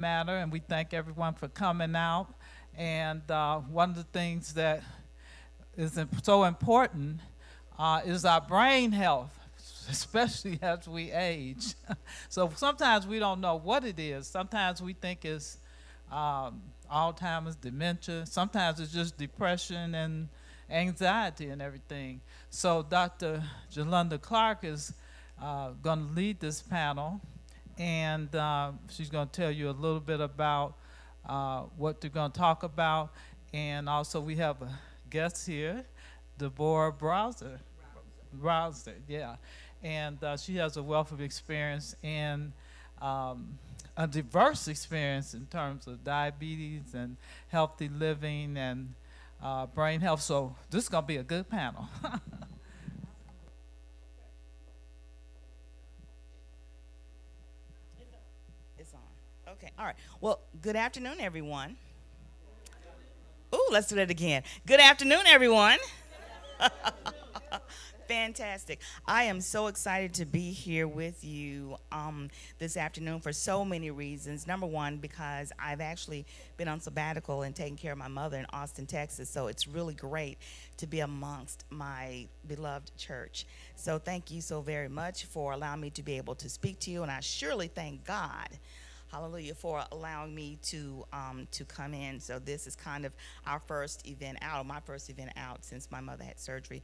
matter, and we thank everyone for coming out. And one of the things that is so important is our brain health, especially as we age. So sometimes we don't know what it is. Sometimes we think it's Alzheimer's, dementia. Sometimes it's just depression and anxiety and everything. So Dr. Jalunda Clark is going to lead this panel, and she's going to tell you a little bit about what they're going to talk about. And also we have a guest here, Deborah Browser, yeah. And she has a wealth of experience and a diverse experience in terms of diabetes and healthy living and brain health. So this is going to be a good panel. It's on. Okay. All right. Well, good afternoon, everyone. Ooh, let's do that again. Good afternoon, everyone. Fantastic. I am so excited to be here with you this afternoon for so many reasons. Number one, because I've actually been on sabbatical and taking care of my mother in Austin, Texas. So it's really great to be amongst my beloved church. So thank you so very much for allowing me to be able to speak to you. And I surely thank God, hallelujah, for allowing me to come in. So this is kind of our first event out, my first event out since my mother had surgery,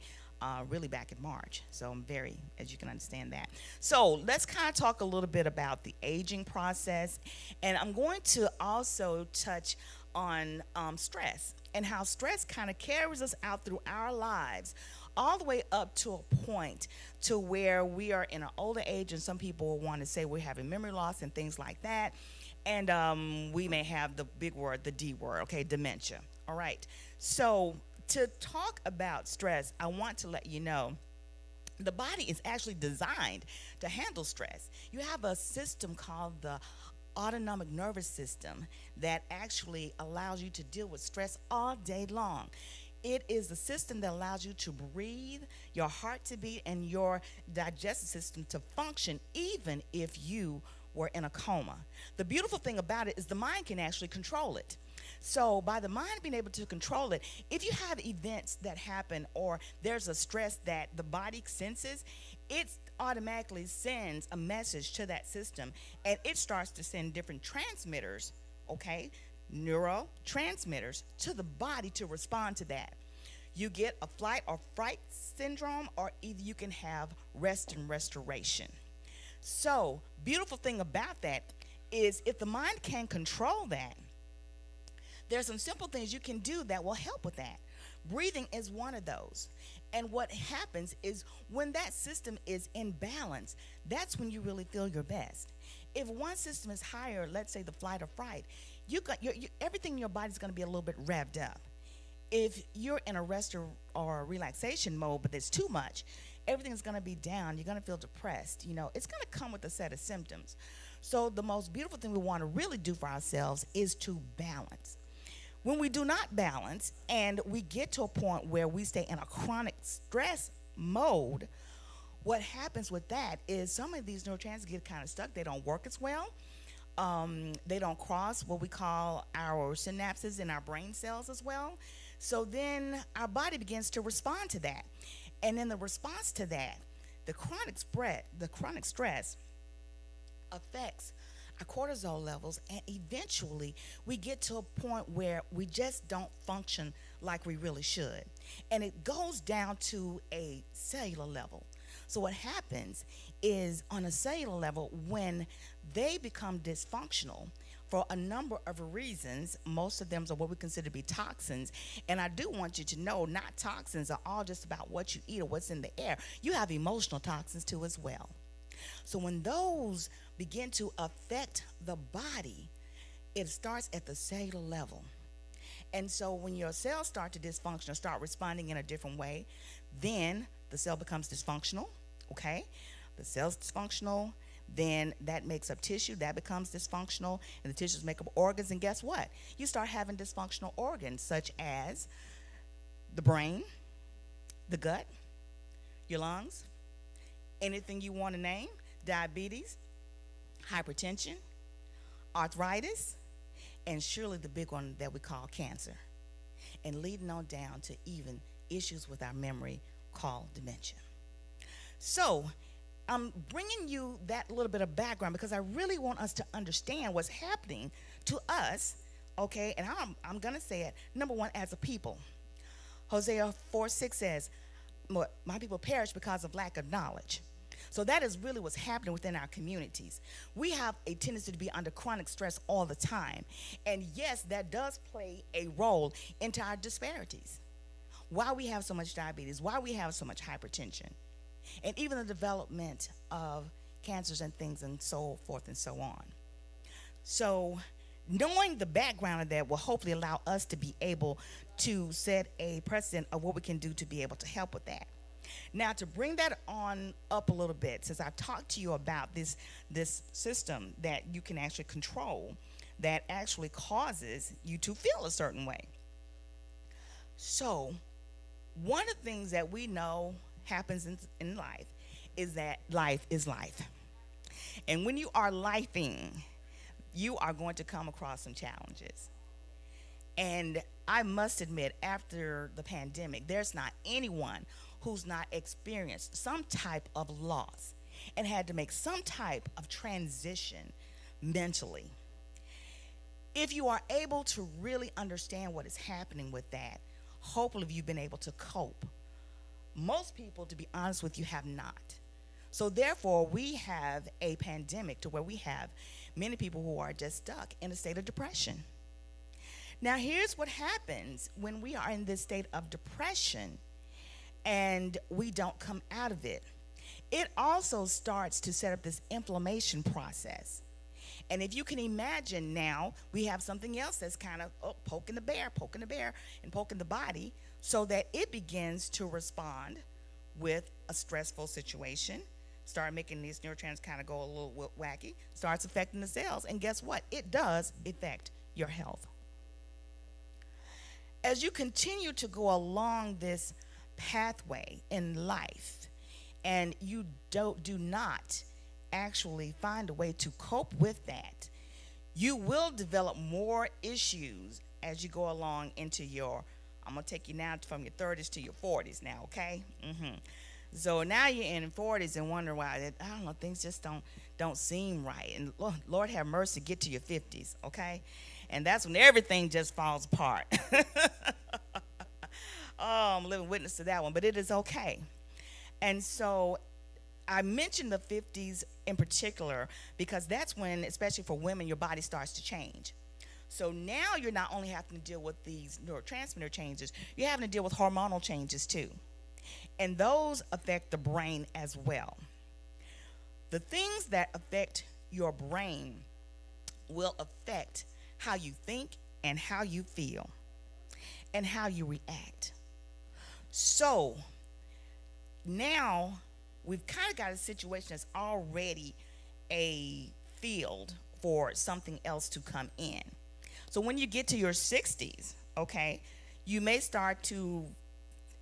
really back in March. So I'm very, as you can understand that. So let's kind of talk a little bit about the aging process, and I'm going to also touch on stress and how stress kind of carries us out through our lives all the way up to a point to where we are in an older age, and some people will want to say we're having memory loss and things like that, and we may have the big word, the D word, okay, dementia. All right, so to talk about stress, I want to let you know the body is actually designed to handle stress. You have a system called the autonomic nervous system that actually allows you to deal with stress all day long. It is the system that allows you to breathe, your heart to beat, and your digestive system to function even if you were in a coma. The beautiful thing about it is the mind can actually control it. So by the mind being able to control it, if you have events that happen or there's a stress that the body senses, it automatically sends a message to that system, and it starts to send different transmitters, okay, neurotransmitters to the body to respond to that. You get a flight or fright syndrome, or either you can have rest and restoration. So beautiful thing about that is if the mind can control that, there's some simple things you can do that will help with that. Breathing is one of those. And what happens is when that system is in balance, that's when you really feel your best. If one system is higher, let's say the flight or fright, everything in your body is going to be a little bit revved up. If you're in a rest or relaxation mode, but there's too much, everything's going to be down. You're going to feel depressed. It's going to come with a set of symptoms. So the most beautiful thing we want to really do for ourselves is to balance. When we do not balance and we get to a point where we stay in a chronic stress mode, what happens with that is some of these neurotransmitters get kind of stuck. They don't work as well. They don't cross what we call our synapses in our brain cells as well. So then our body begins to respond to that. And in the response to that, the chronic stress affects our cortisol levels, and eventually we get to a point where we just don't function like we really should. And it goes down to a cellular level. So what happens is on a cellular level, when they become dysfunctional for a number of reasons, most of them are what we consider to be toxins. And I do want you to know, not toxins are all just about what you eat or what's in the air. You have emotional toxins too as well. So when those begin to affect the body, it starts at the cellular level. And so when your cells start to dysfunction or start responding in a different way, then the cell becomes dysfunctional, okay? The cell's dysfunctional, then that makes up tissue, that becomes dysfunctional, and the tissues make up organs, and guess what? You start having dysfunctional organs such as the brain, the gut, your lungs, anything you want to name, diabetes, hypertension, arthritis, and surely the big one that we call cancer, and leading on down to even issues with our memory called dementia. So I'm bringing you that little bit of background because I really want us to understand what's happening to us, okay? And I'm going to say it, number one, as a people. Hosea 4:6 says, my people perish because of lack of knowledge. So that is really what's happening within our communities. We have a tendency to be under chronic stress all the time. And yes, that does play a role into our disparities. Why we have so much diabetes, why we have so much hypertension, and even the development of cancers and things and so forth and so on. So knowing the background of that will hopefully allow us to be able to set a precedent of what we can do to be able to help with that. Now, to bring that on up a little bit, since I've talked to you about this system that you can actually control that actually causes you to feel a certain way. So one of the things that we know happens in life is that life is life. And when you are lifing, you are going to come across some challenges. And I must admit, after the pandemic, there's not anyone who's not experienced some type of loss and had to make some type of transition mentally. If you are able to really understand what is happening with that, hopefully you've been able to cope. Most people, to be honest with you, have not. So therefore, we have a pandemic to where we have many people who are just stuck in a state of depression. Now, here's what happens when we are in this state of depression and we don't come out of it. It also starts to set up this inflammation process. And if you can imagine now, we have something else that's kind of poking the bear, and poking the body so that it begins to respond with a stressful situation, start making these neurotransmitters kind of go a little wacky, starts affecting the cells. And guess what? It does affect your health. As you continue to go along this pathway in life and you do not actually find a way to cope with that, you will develop more issues as you go along into your, I'm going to take you now from your 30s to your 40s now, okay? So now you're in your 40s and wonder why, I don't know, things just don't seem right. And Lord have mercy, get to your 50s, okay? And that's when everything just falls apart. Oh, I'm a living witness to that one, but it is okay. And so I mentioned the 50s in particular because that's when, especially for women, your body starts to change. So now you're not only having to deal with these neurotransmitter changes, you're having to deal with hormonal changes too. And those affect the brain as well. The things that affect your brain will affect how you think and how you feel and how you react. So now we've kind of got a situation that's already a field for something else to come in. So when you get to your 60s, okay, you may start to,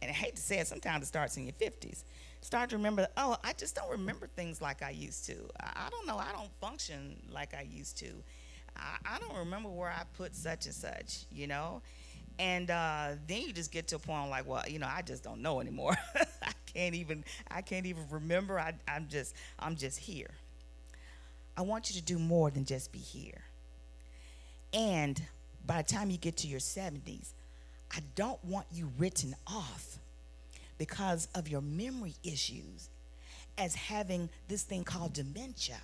and I hate to say it, sometimes it starts in your 50s, start to remember, oh, I just don't remember things like I used to. I don't know, I don't function like I used to. I don't remember where I put such and such, you know? And then you just get to a point like, well, you know, I just don't know anymore. I can't even remember. I'm just here. I want you to do more than just be here. And by the time you get to your 70s, I don't want you written off because of your memory issues as having this thing called dementia,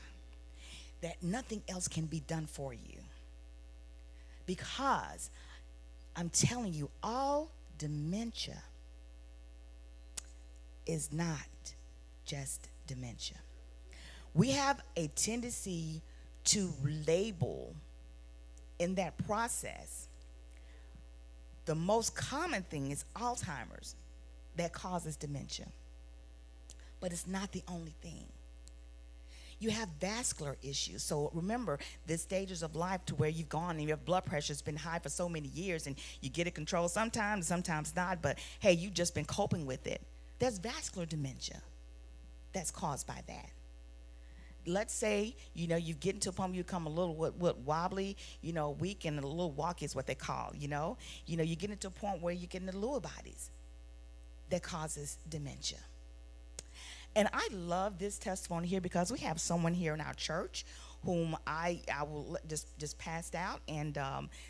that nothing else can be done for you. Because I'm telling you, all dementia is not just dementia. We have a tendency to label in that process. The most common thing is Alzheimer's that causes dementia. But it's not the only thing. You have vascular issues. So remember, there's stages of life to where you've gone and your blood pressure's been high for so many years and you get it controlled sometimes, sometimes not, but hey, you've just been coping with it. There's vascular dementia that's caused by that. let's say, you get into a point where you become a little wobbly, weak, and a little walky is what they call, you get into a point where you get into Lewy bodies that causes dementia. And I love this testimony here because we have someone here in our church whom I will just passed out and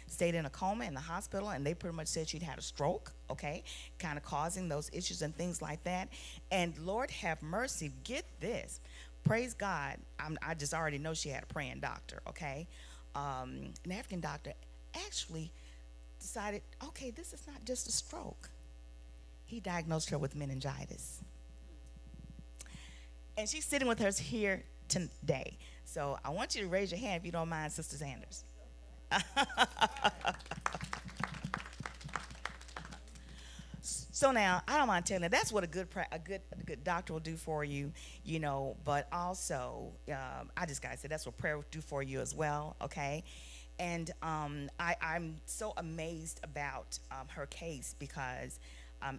stayed in a coma in the hospital, and they pretty much said she'd had a stroke, okay, kind of causing those issues and things like that. And Lord have mercy, get this, praise God, I just already know she had a praying doctor, okay. An African doctor actually decided, okay, this is not just a stroke. He diagnosed her with meningitis. And she's sitting with us here today. So I want you to raise your hand if you don't mind, Sister Sanders. So now, I don't mind telling you, that's what a good doctor will do for you, but also, I just got to say, that's what prayer will do for you as well, okay? And I'm so amazed about her case because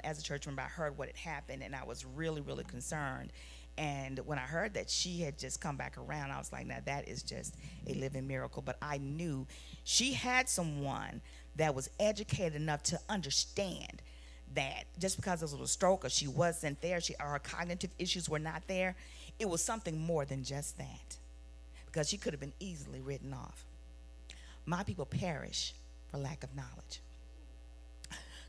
as a church member, I heard what had happened, and I was really, really concerned. And when I heard that she had just come back around, I was like, now that is just a living miracle. But I knew she had someone that was educated enough to understand that just because it was a stroke or she wasn't there, or her cognitive issues were not there, it was something more than just that. Because she could have been easily written off. My people perish for lack of knowledge.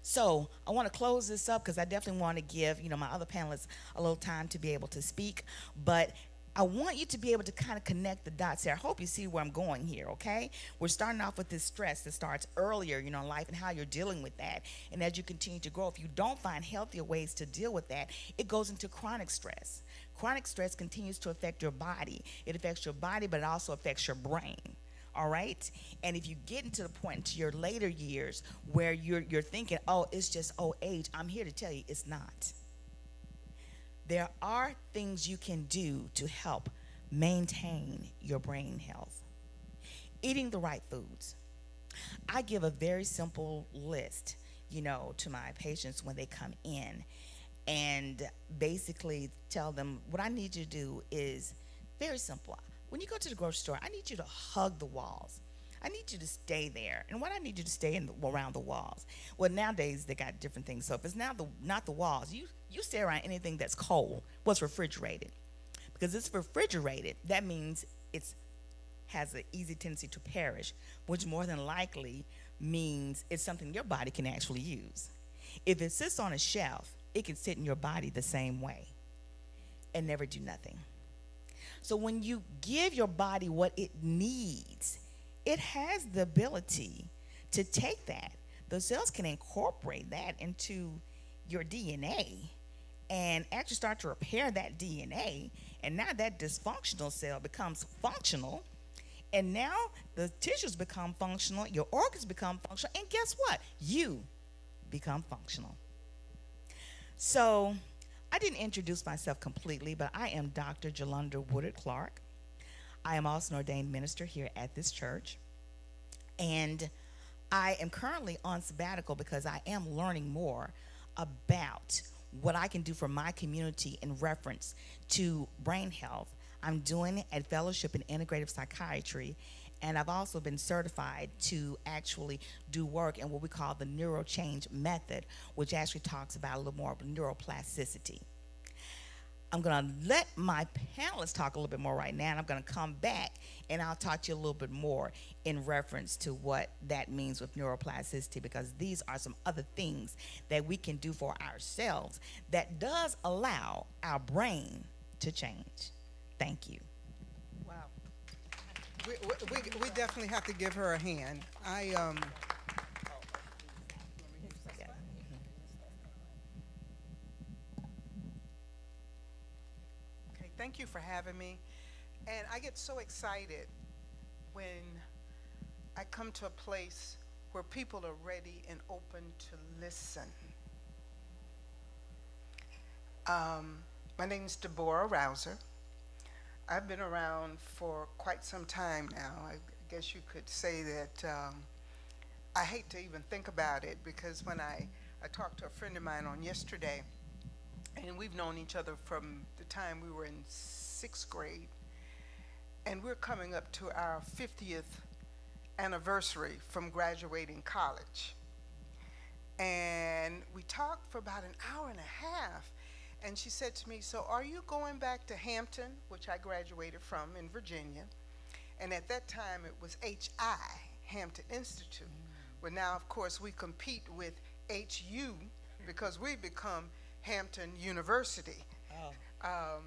So I want to close this up because I definitely want to give, my other panelists a little time to be able to speak. But I want you to be able to kind of connect the dots here. I hope you see where I'm going here, okay? We're starting off with this stress that starts earlier, in life and how you're dealing with that. And as you continue to grow, if you don't find healthier ways to deal with that, it goes into chronic stress. Chronic stress continues to affect your body. It affects your body, but it also affects your brain. All right? And if you get into the point into your later years where you're thinking, oh, it's just old age, I'm here to tell you it's not. There are things you can do to help maintain your brain health. Eating the right foods. I give a very simple list, to my patients when they come in, and basically tell them what I need you to do is very simple. When you go to the grocery store, I need you to hug the walls. I need you to stay there. And what I need you to stay around the walls. Well, nowadays they got different things. So if it's not the walls, you stay around anything that's cold, what's refrigerated. Because it's refrigerated, that means it has an easy tendency to perish, which more than likely means it's something your body can actually use. If it sits on a shelf, it can sit in your body the same way and never do nothing. So when you give your body what it needs, it has the ability to take that. The cells can incorporate that into your DNA and actually start to repair that DNA. And now that dysfunctional cell becomes functional. And now the tissues become functional, your organs become functional, and guess what? You become functional. So I didn't introduce myself completely, but I am Dr. Jalunda Woodard Clark. I am also an ordained minister here at this church. And I am currently on sabbatical because I am learning more about what I can do for my community in reference to brain health. I'm doing a fellowship in integrative psychiatry, and I've also been certified to actually do work in what we call the neurochange method, which actually talks about a little more of neuroplasticity. I'm going to let my panelists talk a little bit more right now, and I'm going to come back and I'll talk to you a little bit more in reference to what that means with neuroplasticity, because these are some other things that we can do for ourselves that does allow our brain to change. Thank you. Wow. We definitely have to give her a hand. Okay, thank you for having me. And I get so excited when I come to a place where people are ready and open to listen. My name is Deborah Rouser. I've been around for quite some time now. I guess you could say that I hate to even think about it, because when I talked to a friend of mine on yesterday, and we've known each other from the time we were in 6th grade, and we're coming up to our 50th anniversary from graduating college. And we talked for about an hour and a half, and she said to me, so are you going back to Hampton, which I graduated from in Virginia, and at that time it was HI, Hampton Institute. Well, now of course we compete with HU because we become Hampton University. Oh.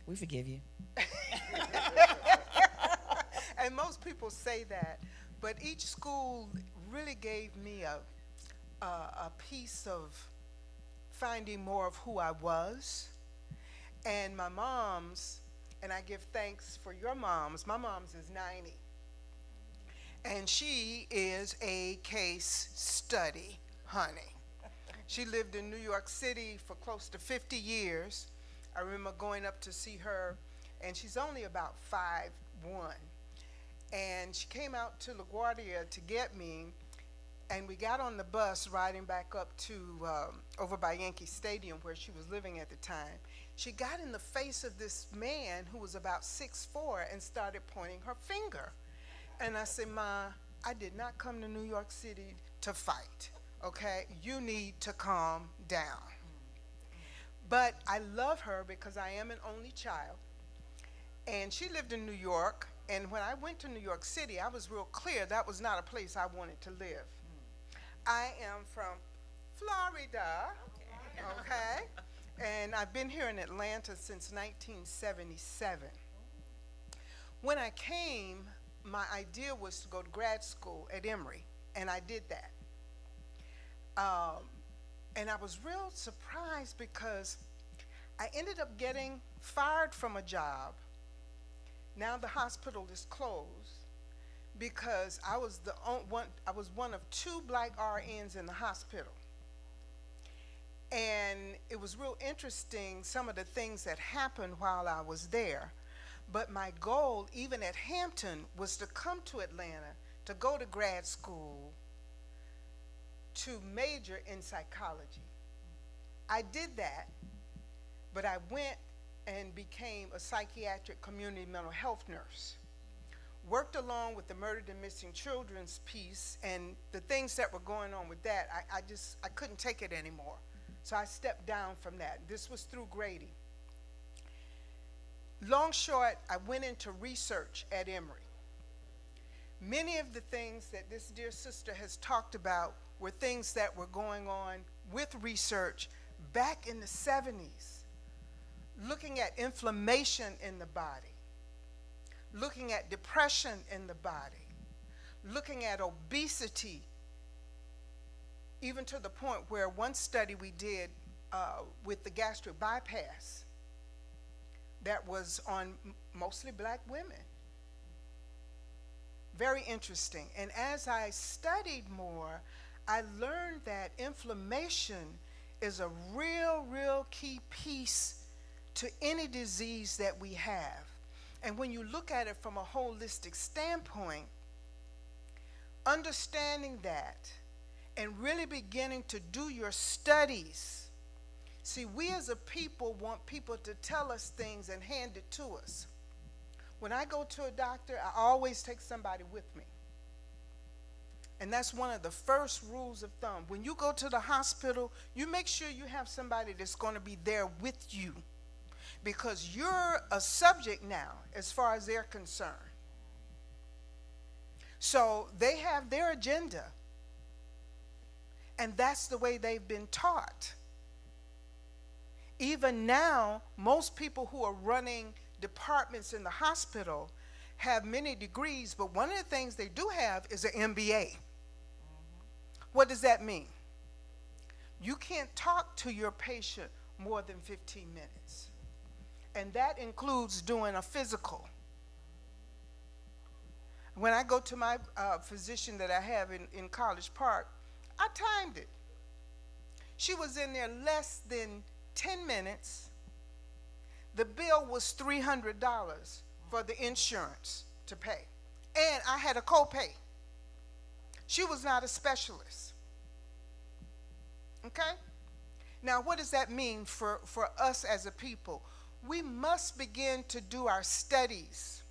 We forgive you. And most people say that, but each school really gave me a piece of finding more of who I was. And my mom's, and I give thanks for your moms, my mom's is 90. And she is a case study, honey. She lived in New York City for close to 50 years. I remember going up to see her, and she's only about 5'1". And she came out to LaGuardia to get me, and we got on the bus riding back up to over by Yankee Stadium where she was living at the time. She got in the face of this man who was about 6'4" and started pointing her finger. And I said, Ma, I did not come to New York City to fight, okay? You need to calm down. But I love her because I am an only child. And she lived in New York, and when I went to New York City, I was real clear that was not a place I wanted to live. I am from Florida, okay? And I've been here in Atlanta since 1977. When I came, my idea was to go to grad school at Emory, and I did that. And I was real surprised because I ended up getting fired from a job. Now the hospital is closed because I was one of 2 black RNs in the hospital. And it was real interesting, some of the things that happened while I was there. But my goal, even at Hampton, was to come to Atlanta to go to grad school to major in psychology. I did that, but I went and became a psychiatric community mental health nurse. Worked along with the murdered and missing children's piece, and the things that were going on with that, I couldn't take it anymore. So I stepped down from that. This was through Grady. Long short, I went into research at Emory. Many of the things that this dear sister has talked about were things that were going on with research back in the 70s, looking at inflammation in the body, looking at depression in the body, looking at obesity, even to the point where one study we did with the gastric bypass that was on mostly black women. Very interesting. And as I studied more, I learned that inflammation is a real key piece to any disease that we have. And when you look at it from a holistic standpoint, understanding that and really beginning to do your studies. See, we as a people want people to tell us things and hand it to us. When I go to a doctor, I always take somebody with me. And that's one of the first rules of thumb. When you go to the hospital, you make sure you have somebody that's going to be there with you, because you're a subject now as far as they're concerned. So they have their agenda, and that's the way they've been taught. Even now, most people who are running departments in the hospital have many degrees, but one of the things they do have is an MBA. What does that mean? You can't talk to your patient more than 15 minutes. And that includes doing a physical. When I go to my physician that I have in College Park, I timed it. She was in there less than 10 minutes. The bill was $300 for the insurance to pay. And I had a copay. She was not a specialist. Okay? Now, what does that mean for us as a people? We must begin to do our studies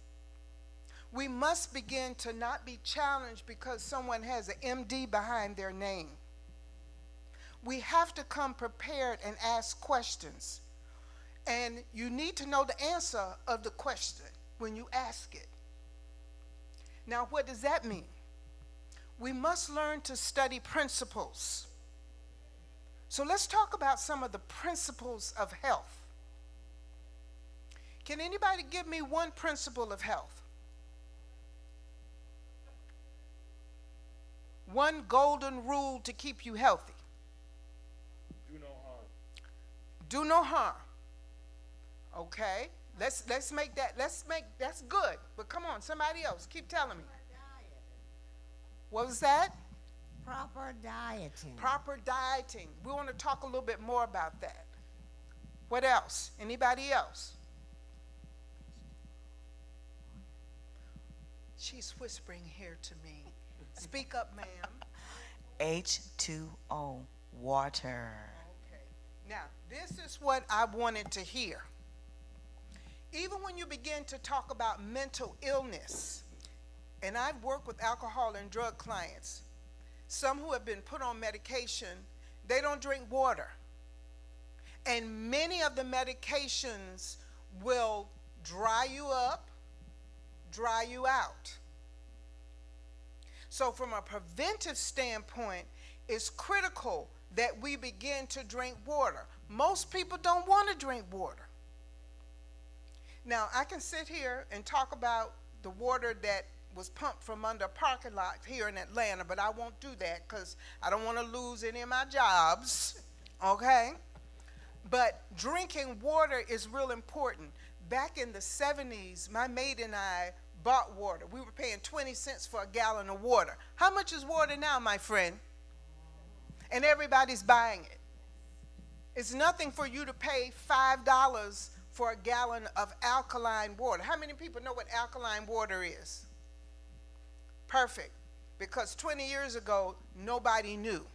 We must begin to not be challenged because someone has an MD behind their name. We have to come prepared and ask questions. And you need to know the answer of the question when you ask it. Now, what does that mean? We must learn to study principles. So let's talk about some of the principles of health. Can anybody give me one principle of health? One golden rule to keep you healthy. Do no harm. Do no harm. Okay. Let's make that's good. But come on, somebody else, keep telling me. What was that? Proper dieting. Proper dieting. We want to talk a little bit more about that. What else? Anybody else? She's whispering here to me. Speak up, ma'am. H2O, water. Okay. Now, this is what I wanted to hear. Even when you begin to talk about mental illness, and I've worked with alcohol and drug clients, some who have been put on medication, they don't drink water. And many of the medications will dry you up, dry you out. So from a preventive standpoint, it's critical that we begin to drink water. Most people don't want to drink water. Now, I can sit here and talk about the water that was pumped from under a parking lot here in Atlanta, but I won't do that because I don't want to lose any of my jobs, okay? But drinking water is real important. Back in the 70s, my maid and I bought water. We were paying 20 cents for a gallon of water. How much is water now, my friend? And everybody's buying it. It's nothing for you to pay $5 for a gallon of alkaline water. How many people know what alkaline water is? Perfect. Because 20 years ago, nobody knew.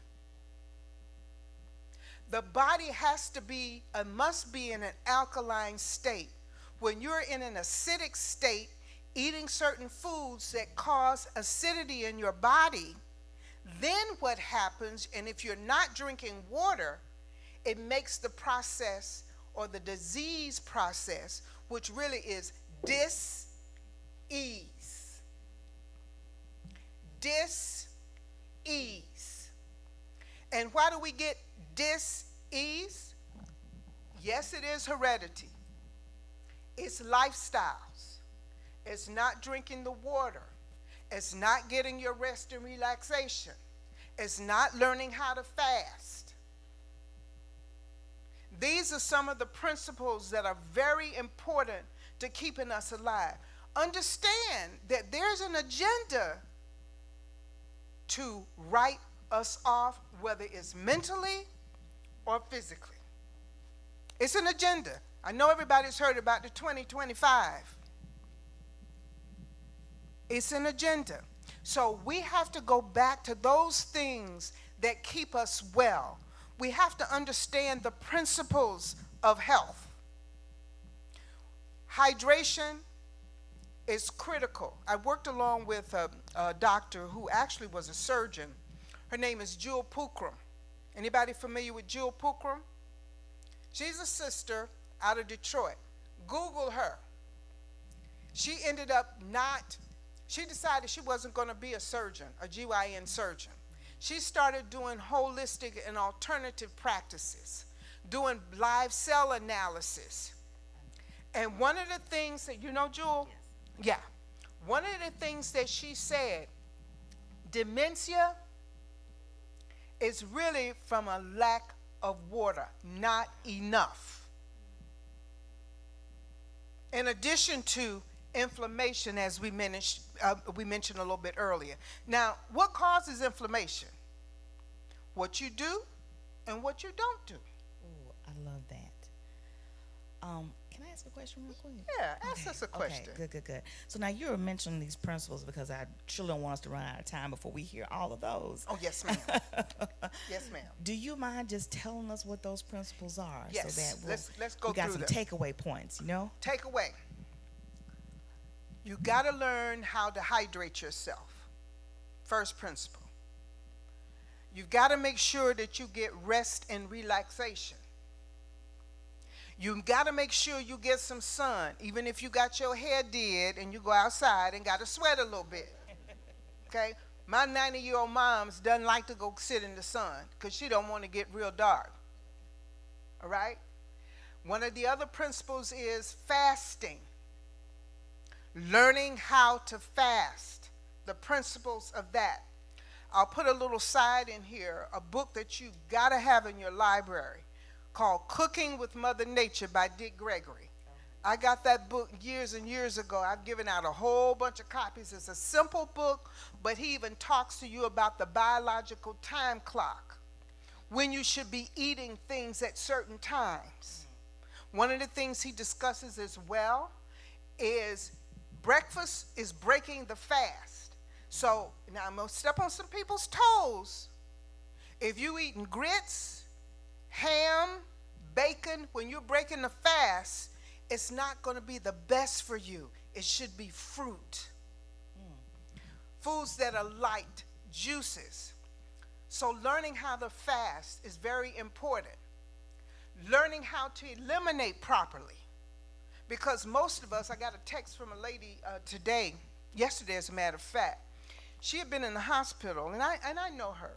The body has to be, must be in an alkaline state. When you're in an acidic state, eating certain foods that cause acidity in your body, then what happens, and if you're not drinking water, it makes the process or the disease process, which really is dis-ease. Dis-ease. And why do we get dis-ease? Yes, it is heredity. It's lifestyles. It's not drinking the water. It's not getting your rest and relaxation. It's not learning how to fast. These are some of the principles that are very important to keeping us alive. Understand that there's an agenda to write us off, whether it's mentally or physically. It's an agenda. I know everybody's heard about the 2025. It's an agenda. So we have to go back to those things that keep us well. We have to understand the principles of health. Hydration is critical. I worked along with a doctor who actually was a surgeon. Her name is Jewel Pookrum. Anybody familiar with Jewel Pookrum? She's a sister out of Detroit. Google her. She ended up she decided she wasn't going to be a surgeon, a GYN surgeon. She started doing holistic and alternative practices, doing live cell analysis. And one of the things that, you know, Jewel? Yes. Yeah. One of the things that she said, dementia is really from a lack of water, not enough. In addition to inflammation, as we mentioned a little bit earlier. Now, what causes inflammation? What you do and what you don't do. Oh, I love that. Can I ask a question real quick? Yeah, ask us a question. Okay, good. So now you were mentioning these principles because I truly don't want us to run out of time before we hear all of those. Oh, yes, ma'am. Yes, ma'am. Do you mind just telling us what those principles are? Yes, So that let's go we got through some them. takeaway points, you know? Takeaway. You got to learn how to hydrate yourself. First principle. You've got to make sure that you get rest and relaxation. You've got to make sure you get some sun, even if you got your hair did and you go outside and got to sweat a little bit. Okay? My 90-year-old mom's doesn't like to go sit in the sun because she don't want to get real dark. All right? One of the other principles is fasting. Learning how to fast. The principles of that. I'll put a little side in here, a book that you've got to have in your library called Cooking with Mother Nature by Dick Gregory. I got that book years and years ago. I've given out a whole bunch of copies. It's a simple book, but he even talks to you about the biological time clock, when you should be eating things at certain times. One of the things he discusses as well is breakfast is breaking the fast. So now I'm going to step on some people's toes. If you eating grits, ham, bacon, when you're breaking the fast, it's not going to be the best for you. It should be fruit. Foods that are light, juices. So learning how to fast is very important. Learning how to eliminate properly. Because most of us, I got a text from a lady yesterday as a matter of fact. She had been in the hospital, and I know her.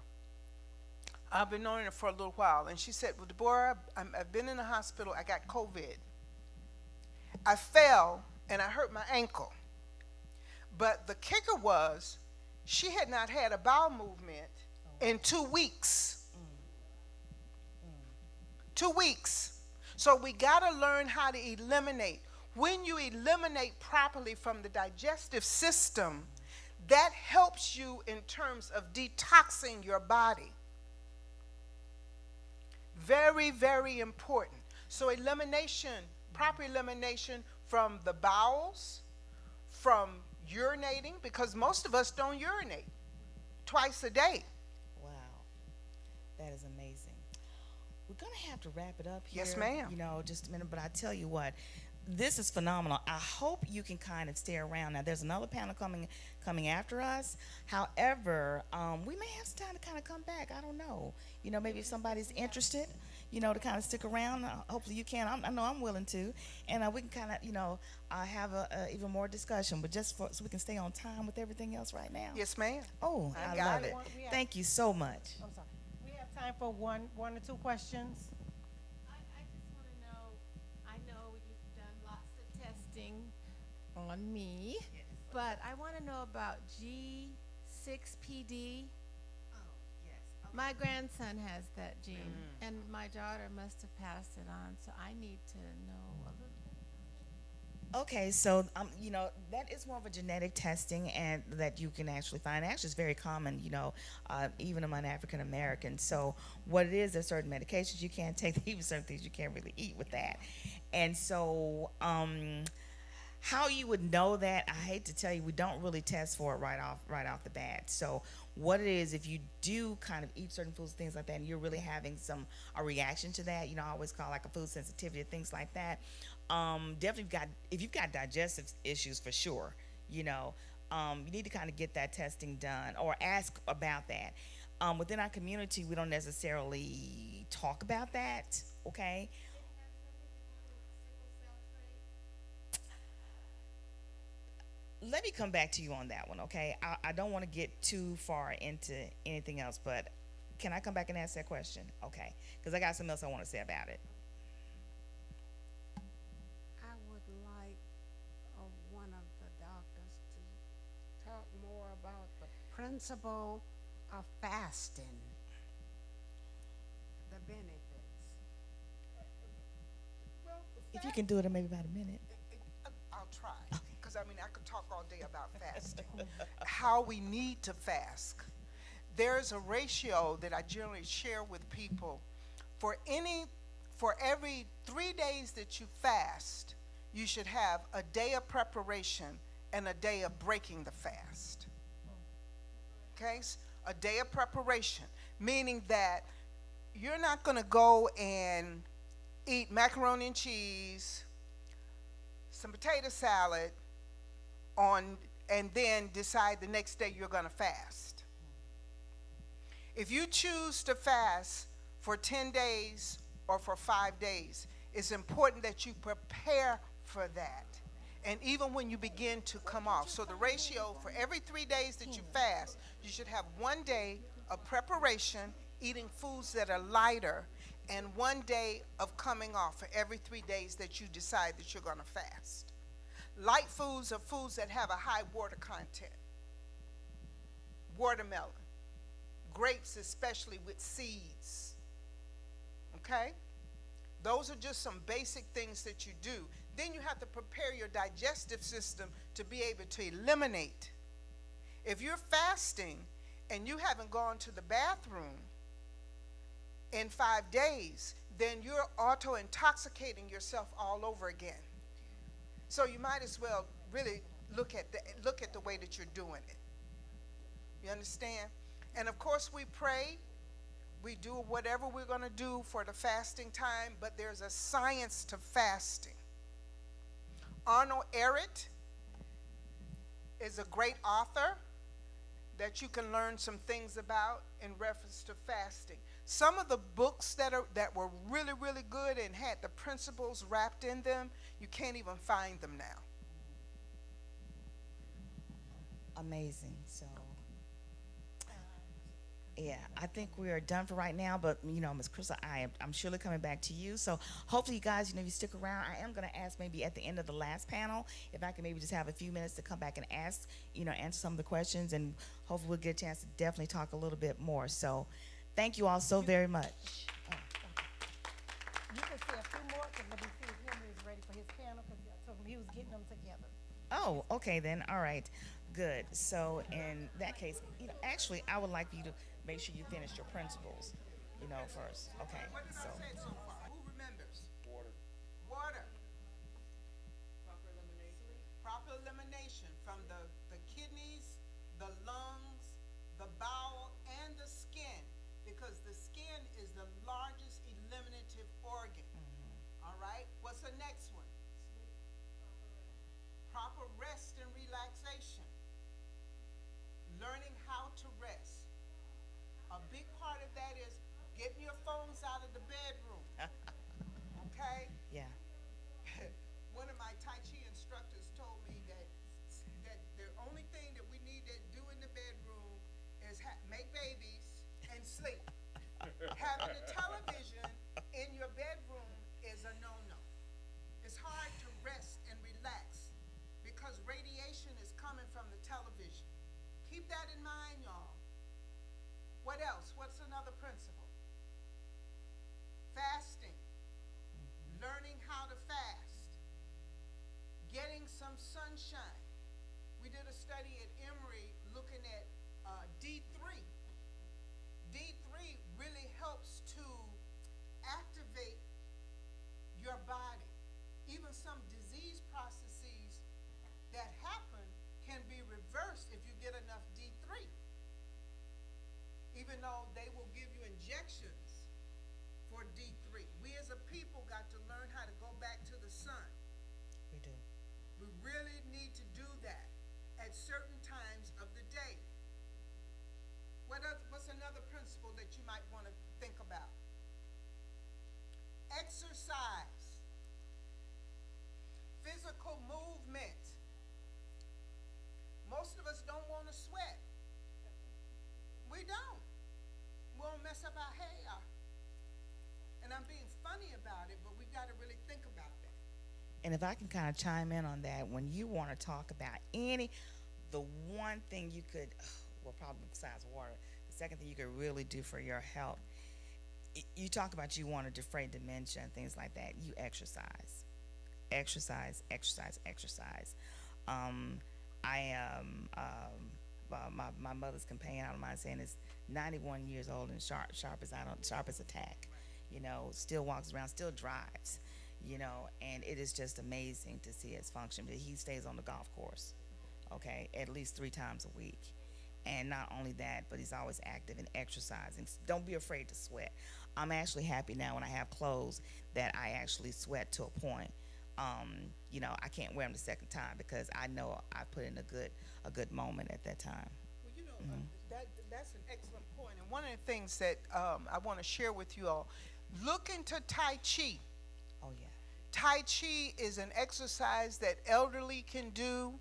I've been knowing her for a little while, and she said, well, Deborah, I've been in the hospital, I got COVID. I fell, and I hurt my ankle. But the kicker was, she had not had a bowel movement in 2 weeks. 2 weeks. So we got to learn how to eliminate. When you eliminate properly from the digestive system, that helps you in terms of detoxing your body. Very, very important. So elimination, proper elimination from the bowels, from urinating, because most of us don't urinate twice a day. Wow. That is amazing. We're going to have to wrap it up here. Yes, ma'am. You know, just a minute, but I tell you what, this is phenomenal. I hope you can kind of stay around. Now, there's another panel coming after us. However, we may have some time to kind of come back. I don't know. You know, maybe if somebody's interested, you know, to kind of stick around. Hopefully you can. I know I'm willing to. And we can kind of, you know, have a even more discussion. But just so we can stay on time with everything else right now. Yes, ma'am. Oh, I love it. Thank you so much. I'm sorry. We have time for one or two questions. I just want to know, I know you've done lots of testing on me, but I want to know about G6PD. Oh, yes. My grandson has that gene, and my daughter must have passed it on, so I need to know a little bit. Okay, so you know, that is more of a genetic testing, and that you can actually find. Actually, it's very common, you know, even among African Americans. So what it is, there's certain medications you can't take, even certain things you can't really eat with that. And so, how you would know that, I hate to tell you, we don't really test for it right off the bat. So what it is, if you do kind of eat certain foods, things like that, and you're really having a reaction to that, you know, I always call like a food sensitivity, things like that. Definitely if you've got digestive issues, for sure, you know, you need to kind of get that testing done or ask about that. Within our community, we don't necessarily talk about that, okay? Let me come back to you on that one, okay? I don't want to get too far into anything else, but can I come back and ask that question? Okay, because I got something else I want to say about it. I would like one of the doctors to talk more about the principle of fasting, the benefits. If you can do it in maybe about a minute. I'll try. Because I mean, I could talk all day about fasting. How we need to fast. There's a ratio that I generally share with people. For every 3 days that you fast, you should have a day of preparation and a day of breaking the fast. Okay? A day of preparation, meaning that you're not going to go and eat macaroni and cheese, some potato salad and then decide the next day you're going to fast. If you choose to fast for 10 days or for 5 days, it's important that you prepare for that. And even when you begin to come off. So the ratio for every 3 days that you fast, you should have 1 day of preparation, eating foods that are lighter, and 1 day of coming off for every 3 days that you decide that you're going to fast. Light foods are foods that have a high water content. Watermelon, grapes, especially with seeds. Okay? Those are just some basic things that you do. Then you have to prepare your digestive system to be able to eliminate. If you're fasting and you haven't gone to the bathroom in 5 days, then you're auto-intoxicating yourself all over again. So you might as well really look at the way that you're doing it. You understand? And of course we pray. We do whatever we're going to do for the fasting time, but there's a science to fasting. Arnold Ehret is a great author that you can learn some things about in reference to fasting. Some of the books that were really, really good and had the principles wrapped in them, you can't even find them now. Amazing. So, yeah, I think we are done for right now, but Ms. Crystal, I'm surely coming back to you. So hopefully you guys, you stick around. I am going to ask maybe at the end of the last panel if I can maybe just have a few minutes to come back and ask, answer some of the questions, and hopefully we'll get a chance to definitely talk a little bit more. So thank you all so very much. You can say a few more, because let me see if Henry is ready for his panel, because I told him he was getting them together. Oh, okay then. All right. Good. So in that case, actually, I would like you to make sure you finish your principles, first. Okay. What did I say so far? Who remembers? Water. Water. Proper elimination from the kidneys, the lungs, the bowel, and the skin, because the skin is the largest eliminative organ. All right? What's the next one? Proper rest and relaxation. Learning how to rest. A big part of that is getting your phones out of the bedroom. Okay? Yeah. One of my Tai Chi instructors told me that the only thing that we need to do in the bedroom is make babies and sleep. Having a television in your bedroom is a no-no. It's hard to rest and relax because radiation is coming from the television. Keep that in mind, y'all. What else? What's another principle? Fasting. Learning how to fast. Getting some sunshine. We did a study at Emory looking at D3. D3 really helps to activate your body. Even some disease processes that happen can be reversed if you get enough D3. Even though they will give you injections for D3. We as a people got to learn how to go back to the sun. We do. We really need to do that at certain times of the day. What's another principle that you might want to think about? Exercise. Physical movement. Most of us don't want to sweat. We don't. We won't mess up our hair. And I'm being funny about it, but we got to really think about that. And if I can kind of chime in on that, when you want to talk about the one thing you could, well, probably besides water, the second thing you could really do for your health, you talk about you want to defray dementia and things like that. You exercise. Exercise, exercise, exercise. I am, my mother's companion, I don't mind saying, is 91 years old and sharp as a tack. Still walks around, still drives, and it is just amazing to see his function. But he stays on the golf course, okay, at least 3 times a week. And not only that, but he's always active and exercising. Don't be afraid to sweat. I'm actually happy now when I have clothes that I actually sweat to a point. I can't wear them the second time because I know I put in a good moment at that time. Well, that's an excellent point. And one of the things that I want to share with you all, look into Tai Chi. Oh yeah. Tai Chi is an exercise that elderly can do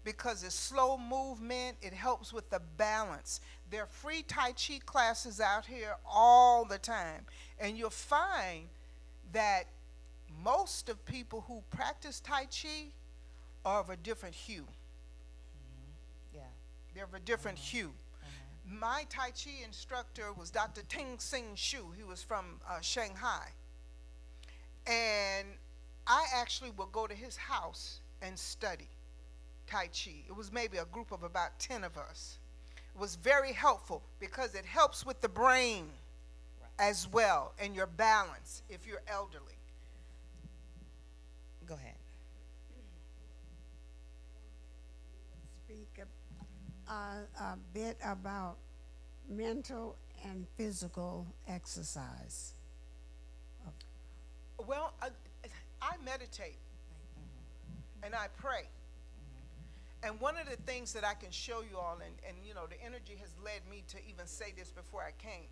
because it's slow movement. It helps with the balance. There are free Tai Chi classes out here all the time. And you'll find that most of people who practice Tai Chi are of a different hue. Yeah. They're of a different hue. My Tai Chi instructor was Dr. Ting Sing Shu. He was from Shanghai. And I actually would go to his house and study Tai Chi. It was maybe a group of about 10 of us. It was very helpful because it helps with the brain as well and your balance if you're elderly. Go ahead. Speak a bit about mental and physical exercise. Well, I meditate and I pray. And one of the things that I can show you all, and the energy has led me to even say this before I came.